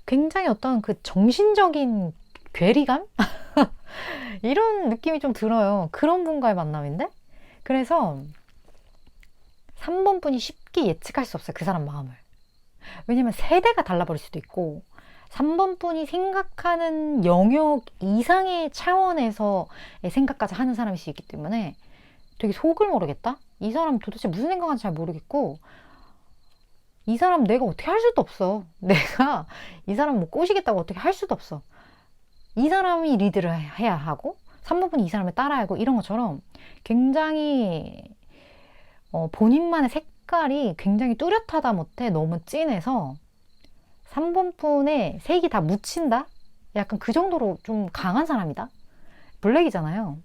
굉장히 어떤 그 정신적인 괴리감? 이런 느낌이 좀 들어요. 그런 분과의 만남인데, 그래서 3번 분이 쉽게 예측할 수 없어요, 그 사람 마음을. 왜냐면 세대가 달라버릴 수도 있고, 3번 분이 생각하는 영역 이상의 차원에서의 생각까지 하는 사람일 수 있기 때문에 되게 속을 모르겠다? 이 사람 도대체 무슨 생각하는지 잘 모르겠고, 이 사람 내가 어떻게 할 수도 없어. 내가 이 사람 뭐 꼬시겠다고 어떻게 할 수도 없어. 이 사람이 리드를 해야 하고 3번 분이 이 사람을 따라야 하고, 이런 것처럼 굉장히 본인만의 색깔이 굉장히 뚜렷하다 못해 너무 진해서 3번 분의 색이 다 묻힌다? 약간 그 정도로 좀 강한 사람이다? 블랙이잖아요.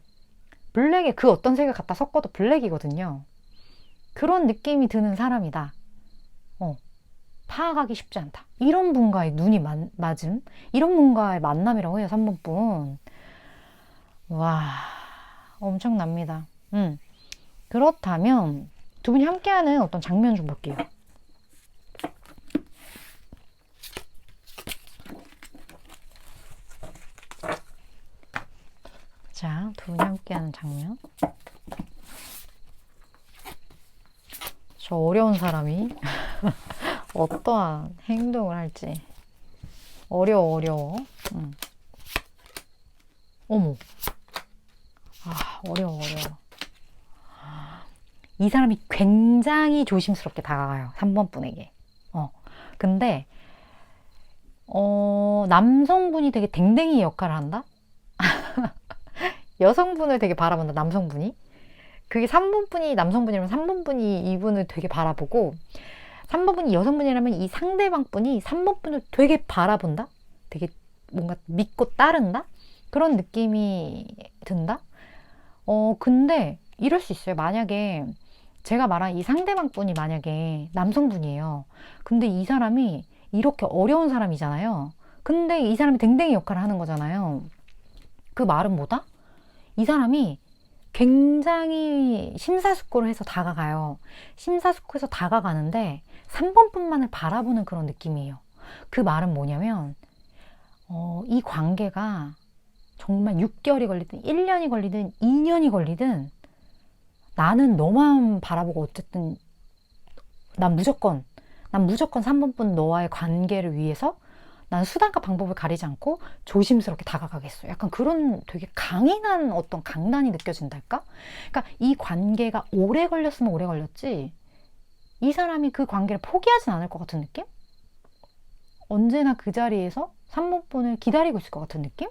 블랙에 그 어떤 색을 갖다 섞어도 블랙이거든요. 그런 느낌이 드는 사람이다. 파악하기 쉽지 않다. 이런 분과의 눈이 맞음, 이런 분과의 만남이라고 해요. 3번 분. 와, 엄청납니다. 그렇다면 두 분이 함께하는 어떤 장면 좀 볼게요. 자, 두 분이 함께하는 장면. 저 어려운 사람이 어떠한 행동을 할지. 어려워. 어머. 아, 어려워. 이 사람이 굉장히 조심스럽게 다가가요. 3번 분에게. 근데, 남성분이 되게 댕댕이 역할을 한다? 여성분을 되게 바라본다, 남성분이. 그게 3번 분이 남성분이라면 3번 분이 이분을 되게 바라보고, 3번 분이 여성분이라면 이 상대방 분이 3번 분을 되게 바라본다? 되게 뭔가 믿고 따른다? 그런 느낌이 든다? 근데 이럴 수 있어요. 만약에 제가 말한 이 상대방 분이 만약에 남성분이에요. 근데 이 사람이 이렇게 어려운 사람이잖아요. 근데 이 사람이 댕댕이 역할을 하는 거잖아요. 그 말은 뭐다? 이 사람이 굉장히 심사숙고를 해서 다가가요. 심사숙고해서 다가가는데 3번 분만을 바라보는 그런 느낌이에요. 그 말은 뭐냐면 이 관계가 정말 6개월이 걸리든 1년이 걸리든 2년이 걸리든 나는 너만 바라보고 어쨌든 난 무조건 3번 분 너와의 관계를 위해서 난 수단과 방법을 가리지 않고 조심스럽게 다가가겠어. 약간 그런 되게 강인한 어떤 강단이 느껴진달까? 그러니까 이 관계가 오래 걸렸으면 오래 걸렸지 이 사람이 그 관계를 포기하진 않을 것 같은 느낌? 언제나 그 자리에서 3번 분을 기다리고 있을 것 같은 느낌?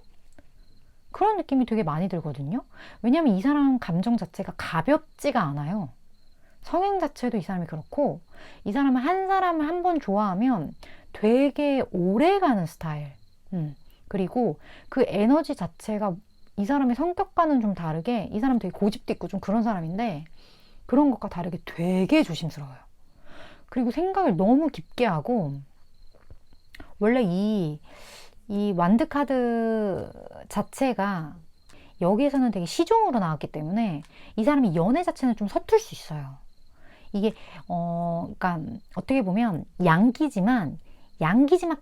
그런 느낌이 되게 많이 들거든요. 왜냐면 이 사람 감정 자체가 가볍지가 않아요. 성향 자체도 이 사람이 그렇고 이 사람은 한 사람을 한 번 좋아하면 되게 오래 가는 스타일. 그리고 그 에너지 자체가 이 사람의 성격과는 좀 다르게 이 사람 되게 고집도 있고 좀 그런 사람인데 그런 것과 다르게 되게 조심스러워요. 그리고 생각을 너무 깊게 하고 원래 이 완드 카드 자체가 여기에서는 되게 시종으로 나왔기 때문에 이 사람이 연애 자체는 좀 서툴 수 있어요. 이게 그러니까 어떻게 보면 양기지만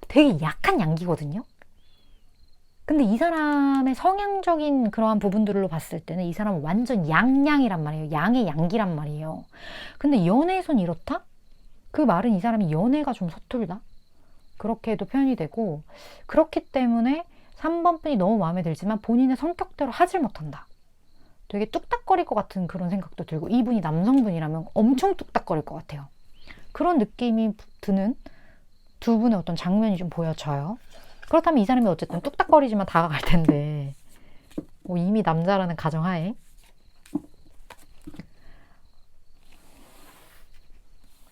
되게 약한 양기거든요. 근데 이 사람의 성향적인 그러한 부분들로 봤을 때는 이 사람은 완전 양양이란 말이에요. 양의 양기란 말이에요. 근데 연애에선 이렇다? 그 말은 이 사람이 연애가 좀 서툴다? 그렇게도 표현이 되고 그렇기 때문에 3번 분이 너무 마음에 들지만 본인의 성격대로 하질 못한다. 되게 뚝딱거릴 것 같은 그런 생각도 들고 이분이 남성분이라면 엄청 뚝딱거릴 것 같아요. 그런 느낌이 드는 두 분의 어떤 장면이 좀 보여져요. 그렇다면 이 사람이 어쨌든 뚝딱거리지만 다가갈 텐데 이미 남자라는 가정하에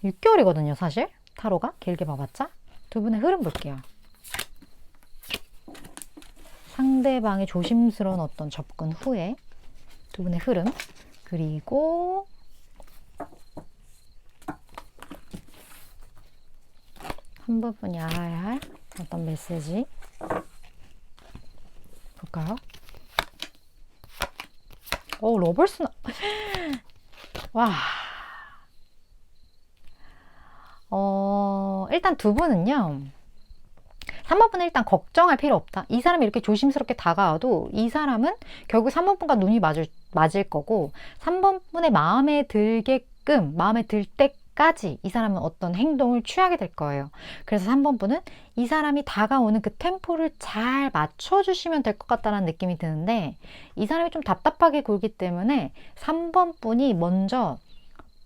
6개월이거든요 사실 타로가 길게 봐봤자. 두 분의 흐름 볼게요. 상대방의 조심스러운 어떤 접근 후에 두 분의 흐름 그리고 한 부분이 알아야 할 어떤 메시지 볼까요? 러벌스 와. 일단 두 분은요. 3번 분은 일단 걱정할 필요 없다. 이 사람이 이렇게 조심스럽게 다가와도 이 사람은 결국 3번 분과 눈이 맞을 거고 3번 분의 마음에 들 때까지 이 사람은 어떤 행동을 취하게 될 거예요. 그래서 3번 분은 이 사람이 다가오는 그 템포를 잘 맞춰주시면 될 것 같다는 느낌이 드는데 이 사람이 좀 답답하게 굴기 때문에 3번 분이 먼저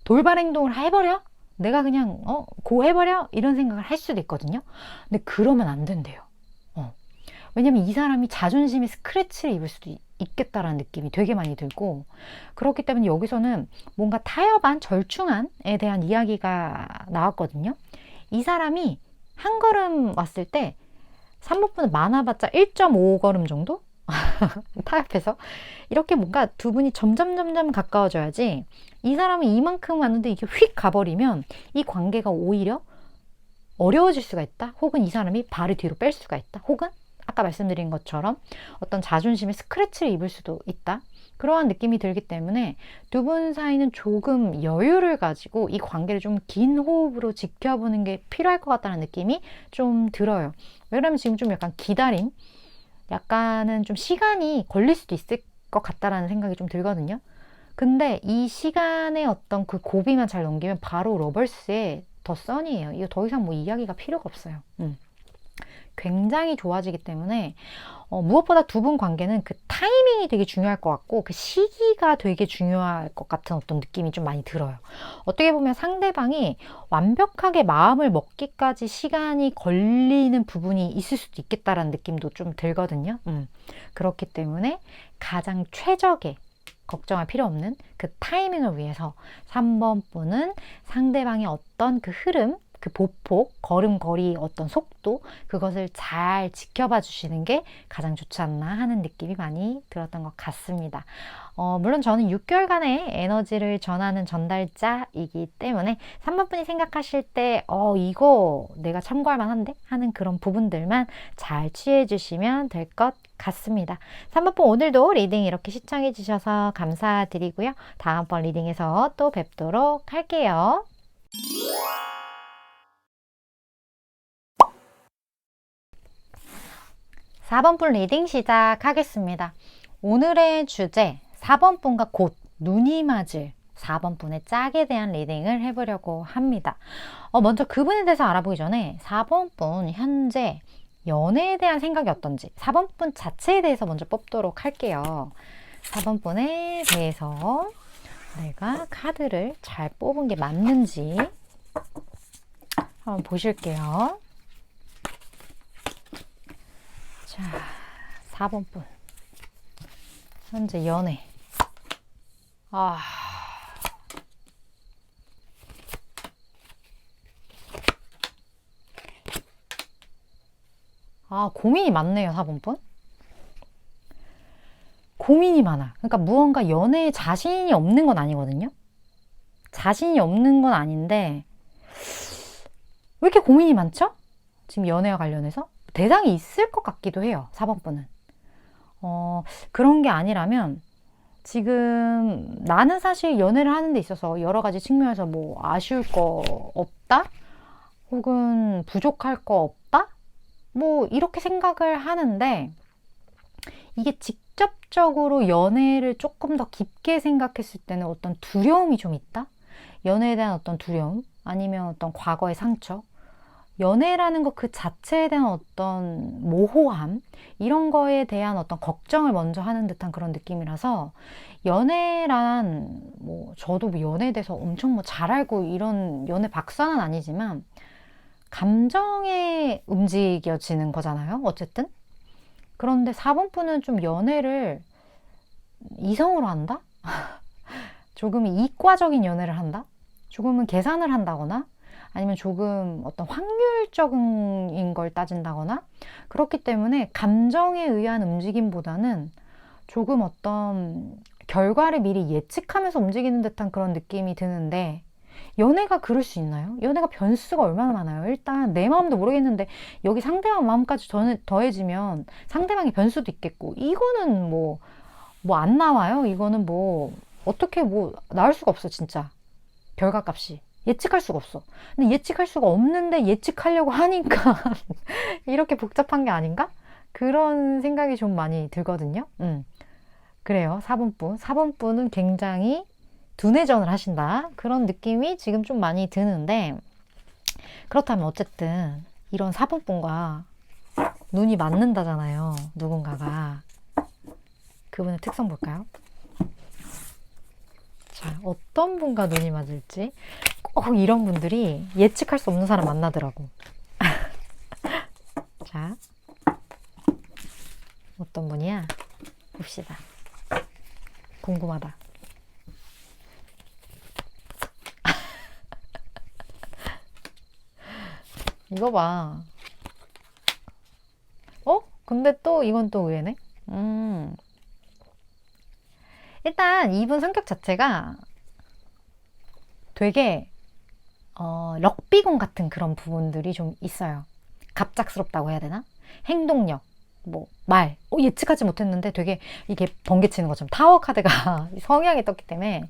돌발 행동을 해버려? 내가 그냥 고 해버려? 이런 생각을 할 수도 있거든요. 근데 그러면 안 된대요. 왜냐면 이 사람이 자존심에 스크래치를 입을 수도 있겠다라는 느낌이 되게 많이 들고 그렇기 때문에 여기서는 뭔가 타협한 절충안에 대한 이야기가 나왔거든요. 이 사람이 한 걸음 왔을 때 3번분은 많아봤자 1.5걸음 정도? 타협해서 이렇게 뭔가 두 분이 점점 가까워져야지 이 사람이 이만큼 왔는데 이게 휙 가버리면 이 관계가 오히려 어려워질 수가 있다. 혹은 이 사람이 발을 뒤로 뺄 수가 있다. 혹은 아까 말씀드린 것처럼 어떤 자존심에 스크래치를 입을 수도 있다. 그러한 느낌이 들기 때문에 두 분 사이는 조금 여유를 가지고 이 관계를 좀 긴 호흡으로 지켜보는 게 필요할 것 같다는 느낌이 좀 들어요. 왜냐면 지금 좀 약간 기다림, 약간은 좀 시간이 걸릴 수도 있을 것 같다라는 생각이 좀 들거든요. 근데 이 시간의 어떤 그 고비만 잘 넘기면 바로 러벌스의 더 선이에요. 이거 더 이상 뭐 이야기가 필요가 없어요. 굉장히 좋아지기 때문에 무엇보다 두 분 관계는 그 타이밍이 되게 중요할 것 같고 그 시기가 되게 중요할 것 같은 어떤 느낌이 좀 많이 들어요. 어떻게 보면 상대방이 완벽하게 마음을 먹기까지 시간이 걸리는 부분이 있을 수도 있겠다라는 느낌도 좀 들거든요. 그렇기 때문에 가장 최적의 걱정할 필요 없는 그 타이밍을 위해서 3번 분은 상대방의 어떤 그 흐름, 그 보폭, 걸음걸이 어떤 속도 그것을 잘 지켜봐 주시는 게 가장 좋지 않나 하는 느낌이 많이 들었던 것 같습니다. 물론 저는 6개월간의 에너지를 전하는 전달자이기 때문에 3번 분이 생각하실 때 이거 내가 참고할 만한데? 하는 그런 부분들만 잘 취해 주시면 될 것 같습니다. 3번 분 오늘도 리딩 이렇게 시청해 주셔서 감사드리고요. 다음번 리딩에서 또 뵙도록 할게요. 4번 분 리딩 시작하겠습니다. 오늘의 주제 4번 분과 곧 눈이 맞을 4번 분의 짝에 대한 리딩을 해보려고 합니다. 먼저 그분에 대해서 알아보기 전에 4번 분 현재 연애에 대한 생각이 어떤지 4번 분 자체에 대해서 먼저 뽑도록 할게요. 4번 분에 대해서 내가 카드를 잘 뽑은 게 맞는지 한번 보실게요. 자, 4번 분 현재 연애. 고민이 많네요, 4번 분. 고민이 많아. 그러니까 무언가 연애에 자신이 없는 건 아니거든요. 자신이 없는 건 아닌데 왜 이렇게 고민이 많죠? 지금 연애와 관련해서 대상이 있을 것 같기도 해요, 4번 분은. 그런 게 아니라면 지금 나는 사실 연애를 하는 데 있어서 여러 가지 측면에서 뭐 아쉬울 거 없다? 혹은 부족할 거 없다? 뭐 이렇게 생각을 하는데 이게 직접적으로 연애를 조금 더 깊게 생각했을 때는 어떤 두려움이 좀 있다? 연애에 대한 어떤 두려움? 아니면 어떤 과거의 상처? 연애라는 것 그 자체에 대한 어떤 모호함? 이런 거에 대한 어떤 걱정을 먼저 하는 듯한 그런 느낌이라서 연애란 뭐 저도 뭐 연애에 대해서 엄청 뭐 잘 알고 이런 연애 박사는 아니지만 감정에 움직여지는 거잖아요. 어쨌든. 그런데 4번 분은 좀 연애를 이성으로 한다? 조금 이과적인 연애를 한다? 조금은 계산을 한다거나 아니면 조금 어떤 확률적인 걸 따진다거나 그렇기 때문에 감정에 의한 움직임보다는 조금 어떤 결과를 미리 예측하면서 움직이는 듯한 그런 느낌이 드는데 연애가 그럴 수 있나요? 연애가 변수가 얼마나 많아요? 일단 내 마음도 모르겠는데 여기 상대방 마음까지 더해지면 상대방의 변수도 있겠고 이거는 뭐 안 나와요. 이거는 뭐 어떻게 뭐 나올 수가 없어 진짜. 결과값이. 예측할 수가 없어. 근데 예측할 수가 없는데 예측하려고 하니까 이렇게 복잡한 게 아닌가? 그런 생각이 좀 많이 들거든요. 그래요. 4번 분. 4번 분은 굉장히 두뇌전을 하신다. 그런 느낌이 지금 좀 많이 드는데 그렇다면 어쨌든 이런 4번 분과 눈이 맞는다잖아요. 누군가가. 그분의 특성 볼까요? 자, 어떤 분과 눈이 맞을지 꼭 이런 분들이 예측할 수 없는 사람 만나더라고. 자, 어떤 분이야? 봅시다. 궁금하다. 이거 봐. 근데 또 이건 또 의외네. 일단 이분 성격 자체가 되게 럭비공 같은 그런 부분들이 좀 있어요. 갑작스럽다고 해야 되나? 행동력, 뭐, 말. 예측하지 못했는데 되게 이게 번개치는 것처럼 타워 카드가 성향이 떴기 때문에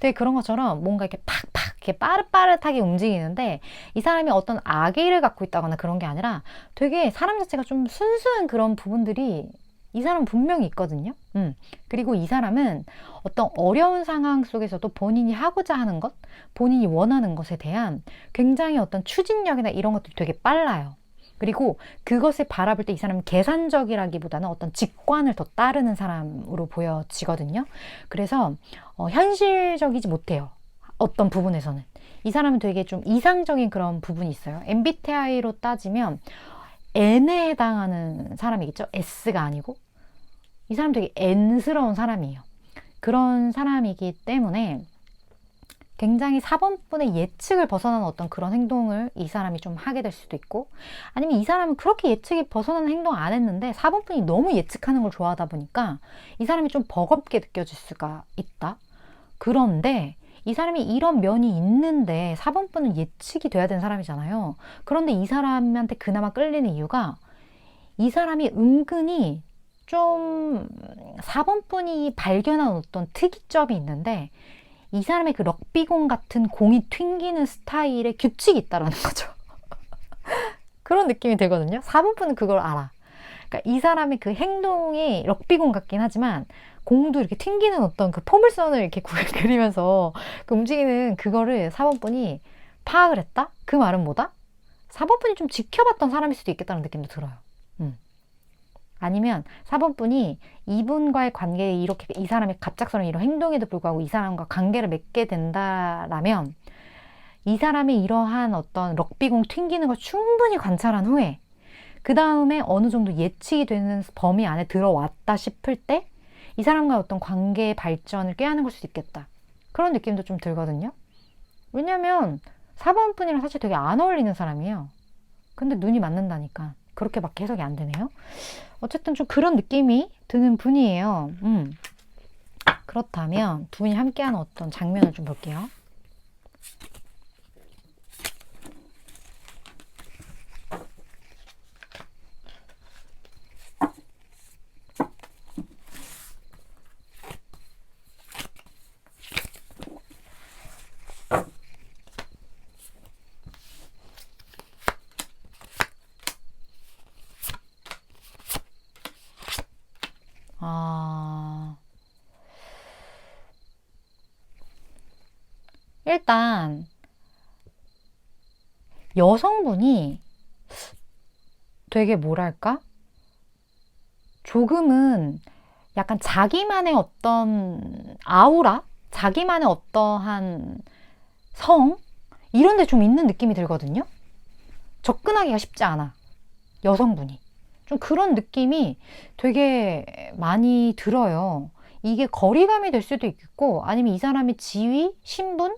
되게 그런 것처럼 뭔가 이렇게 팍팍 이렇게 빠릇빠릇하게 움직이는데 이 사람이 어떤 악의를 갖고 있다거나 그런 게 아니라 되게 사람 자체가 좀 순수한 그런 부분들이 이 사람은 분명히 있거든요. 그리고 이 사람은 어떤 어려운 상황 속에서도 본인이 하고자 하는 것, 본인이 원하는 것에 대한 굉장히 어떤 추진력이나 이런 것들이 되게 빨라요. 그리고 그것을 바라볼 때 이 사람은 계산적이라기보다는 어떤 직관을 더 따르는 사람으로 보여지거든요. 그래서 현실적이지 못해요. 어떤 부분에서는. 이 사람은 되게 좀 이상적인 그런 부분이 있어요. MBTI로 따지면 N에 해당하는 사람이겠죠. S가 아니고. 이 사람 되게 N스러운 사람이에요. 그런 사람이기 때문에 굉장히 4번분의 예측을 벗어나는 어떤 그런 행동을 이 사람이 좀 하게 될 수도 있고, 아니면 이 사람은 그렇게 예측이 벗어나는 행동 안 했는데 4번분이 너무 예측하는 걸 좋아하다 보니까 이 사람이 좀 버겁게 느껴질 수가 있다. 그런데 이 사람이 이런 면이 있는데 4번분은 예측이 돼야 되는 사람이잖아요. 그런데 이 사람한테 그나마 끌리는 이유가 이 사람이 은근히 좀 4번분이 발견한 어떤 특이점이 있는데 이 사람의 그 럭비공 같은 공이 튕기는 스타일에 규칙이 있다라는 거죠. 그런 느낌이 들거든요. 4번분은 그걸 알아. 그러니까 이 사람의 그 행동이 럭비공 같긴 하지만 공도 이렇게 튕기는 어떤 그 포물선을 이렇게 그리면서 그 움직이는 그거를 4번분이 파악을 했다? 그 말은 뭐다? 4번분이 좀 지켜봤던 사람일 수도 있겠다는 느낌도 들어요. 아니면 4번분이 이분과의 관계에 이렇게 이 사람의 갑작스러운 이런 행동에도 불구하고 이 사람과 관계를 맺게 된다라면 이 사람이 이러한 어떤 럭비공 튕기는 걸 충분히 관찰한 후에 그 다음에 어느 정도 예측이 되는 범위 안에 들어왔다 싶을 때 이 사람과의 어떤 관계의 발전을 꾀하는 걸 수도 있겠다. 그런 느낌도 좀 들거든요. 왜냐면 4번분이랑 사실 되게 안 어울리는 사람이에요. 근데 눈이 맞는다니까. 그렇게밖에 해석이 안 되네요. 어쨌든 좀 그런 느낌이 드는 분이에요. 그렇다면 두 분이 함께하는 어떤 장면을 좀 볼게요. 일단 여성분이 되게 뭐랄까? 조금은 약간 자기만의 어떤 아우라? 자기만의 어떠한 성? 이런 데 좀 있는 느낌이 들거든요? 접근하기가 쉽지 않아. 여성분이. 좀 그런 느낌이 되게 많이 들어요. 이게 거리감이 될 수도 있겠고, 아니면 이 사람의 지위, 신분,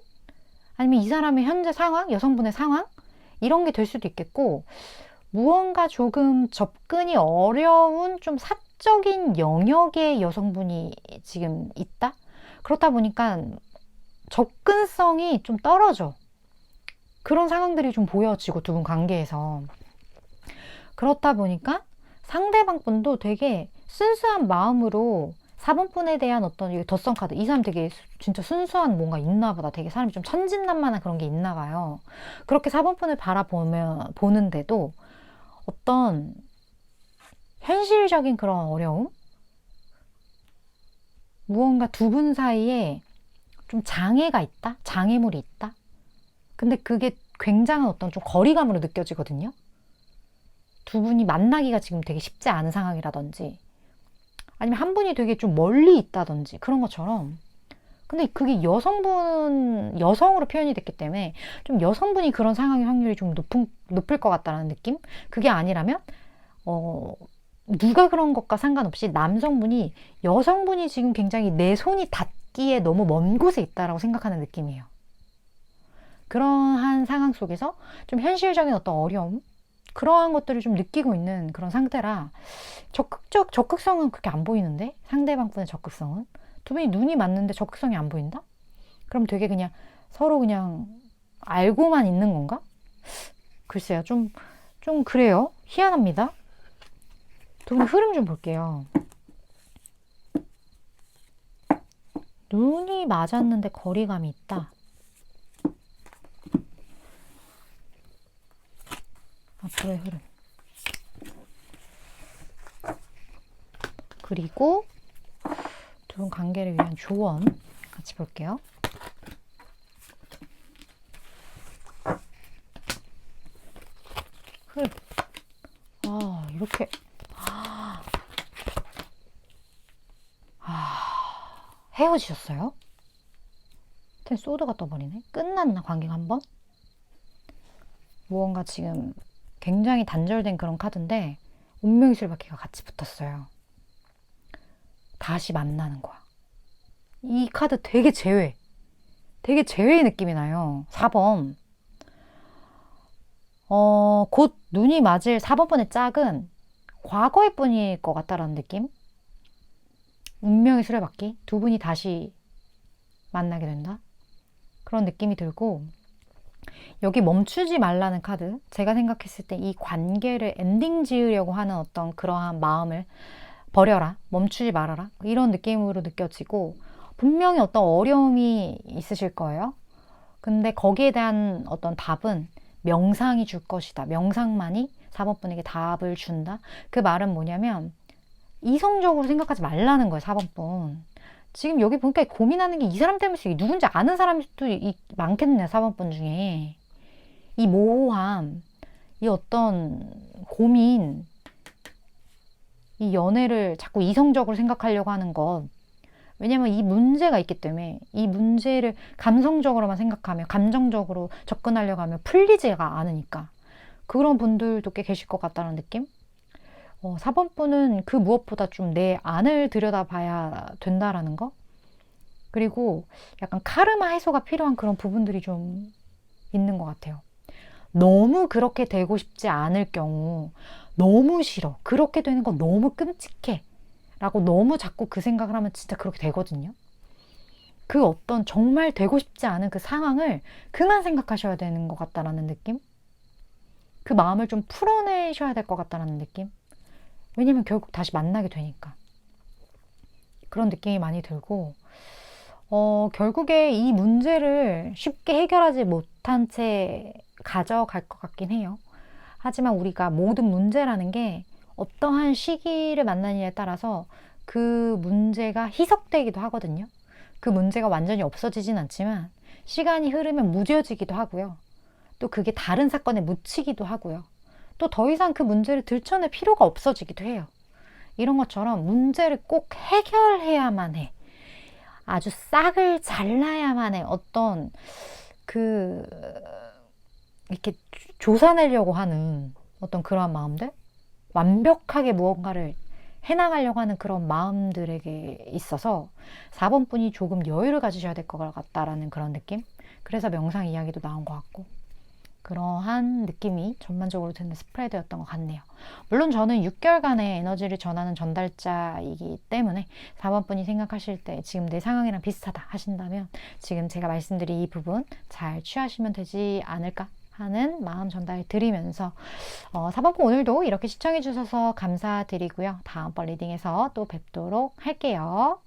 아니면 이 사람의 현재 상황, 여성분의 상황, 이런 게 될 수도 있겠고, 무언가 조금 접근이 어려운 좀 사적인 영역의 여성분이 지금 있다? 그렇다 보니까 접근성이 좀 떨어져. 그런 상황들이 좀 보여지고, 두 분 관계에서. 그렇다 보니까 상대방 분도 되게 순수한 마음으로 4번분에 대한 어떤 덧성 카드, 이 사람 되게 진짜 순수한 뭔가 있나 보다. 되게 사람이 좀 천진난만한 그런 게 있나 봐요. 그렇게 4번분을 보는데도 어떤 현실적인 그런 어려움? 무언가 두 분 사이에 좀 장애가 있다? 장애물이 있다? 근데 그게 굉장한 어떤 좀 거리감으로 느껴지거든요. 두 분이 만나기가 지금 되게 쉽지 않은 상황이라든지 아니면 한 분이 되게 좀 멀리 있다든지 그런 것처럼. 근데 그게 여성으로 표현이 됐기 때문에 좀 여성분이 그런 상황의 확률이 좀 높을 것 같다는 느낌? 그게 아니라면 누가 그런 것과 상관없이 남성분이 여성분이 지금 굉장히 내 손이 닿기에 너무 먼 곳에 있다라고 생각하는 느낌이에요. 그러한 상황 속에서 좀 현실적인 어떤 어려움? 그러한 것들을 좀 느끼고 있는 그런 상태라 적극성은 그렇게 안 보이는데 상대방 분의 적극성은 두 분이 눈이 맞는데 적극성이 안 보인다? 그럼 되게 그냥 서로 그냥 알고만 있는 건가? 글쎄요. 좀 그래요. 희한합니다. 두 분의 흐름 좀 볼게요. 눈이 맞았는데 거리감이 있다. 앞으로의 흐름. 그리고 두 분 관계를 위한 조언 같이 볼게요. 흐름. 이렇게. 헤어지셨어요? 텐 소드가 떠버리네. 끝났나 관계가 한 번? 무언가 지금 굉장히 단절된 그런 카드인데 운명의 술바퀴가 같이 붙었어요. 다시 만나는 거야. 이 카드 되게 제외. 되게 제외의 느낌이 나요. 4번. 곧 눈이 맞을 4번분의 짝은 과거의 분일 것 같다라는 느낌? 운명의 수레바퀴. 두 분이 다시 만나게 된다. 그런 느낌이 들고, 여기 멈추지 말라는 카드. 제가 생각했을 때 이 관계를 엔딩 지으려고 하는 어떤 그러한 마음을 버려라. 멈추지 말아라. 이런 느낌으로 느껴지고, 분명히 어떤 어려움이 있으실 거예요. 근데 거기에 대한 어떤 답은 명상이 줄 것이다. 명상만이 4번분에게 답을 준다. 그 말은 뭐냐면 이성적으로 생각하지 말라는 거예요. 4번분. 지금 여기 보니까 고민하는 게 이 사람 때문에 누군지 아는 사람도 많겠네. 4번분 중에. 이 모호함, 이 어떤 고민, 이 연애를 자꾸 이성적으로 생각하려고 하는 것. 왜냐면 이 문제가 있기 때문에 이 문제를 감성적으로만 생각하면, 감정적으로 접근하려고 하면 풀리지가 않으니까. 그런 분들도 꽤 계실 것 같다는 느낌? 4번 분은 그 무엇보다 좀 내 안을 들여다봐야 된다라는 거? 그리고 약간 카르마 해소가 필요한 그런 부분들이 좀 있는 것 같아요. 너무 그렇게 되고 싶지 않을 경우, 너무 싫어. 그렇게 되는 건 너무 끔찍해. 라고 너무 자꾸 그 생각을 하면 진짜 그렇게 되거든요. 그 어떤 정말 되고 싶지 않은 그 상황을 그만 생각하셔야 되는 것 같다라는 느낌? 그 마음을 좀 풀어내셔야 될 것 같다라는 느낌? 왜냐면 결국 다시 만나게 되니까. 그런 느낌이 많이 들고, 결국에 이 문제를 쉽게 해결하지 못한 채 가져갈 것 같긴 해요. 하지만 우리가 모든 문제라는 게 어떠한 시기를 만나느냐에 따라서 그 문제가 희석되기도 하거든요. 그 문제가 완전히 없어지진 않지만 시간이 흐르면 무뎌지기도 하고요. 또 그게 다른 사건에 묻히기도 하고요. 또 더 이상 그 문제를 들춰낼 필요가 없어지기도 해요. 이런 것처럼 문제를 꼭 해결해야만 해. 아주 싹을 잘라야만 해. 어떤 이렇게 조사내려고 하는 어떤 그러한 마음들? 완벽하게 무언가를 해나가려고 하는 그런 마음들에게 있어서 4번 분이 조금 여유를 가지셔야 될 것 같다라는 그런 느낌? 그래서 명상 이야기도 나온 것 같고, 그러한 느낌이 전반적으로 드는 스프레드였던 것 같네요. 물론 저는 6개월간의 에너지를 전하는 전달자이기 때문에 4번 분이 생각하실 때 지금 내 상황이랑 비슷하다 하신다면 지금 제가 말씀드린 이 부분 잘 취하시면 되지 않을까 하는 마음 전달 드리면서 4번 분 오늘도 이렇게 시청해 주셔서 감사드리고요. 다음번 리딩에서 또 뵙도록 할게요.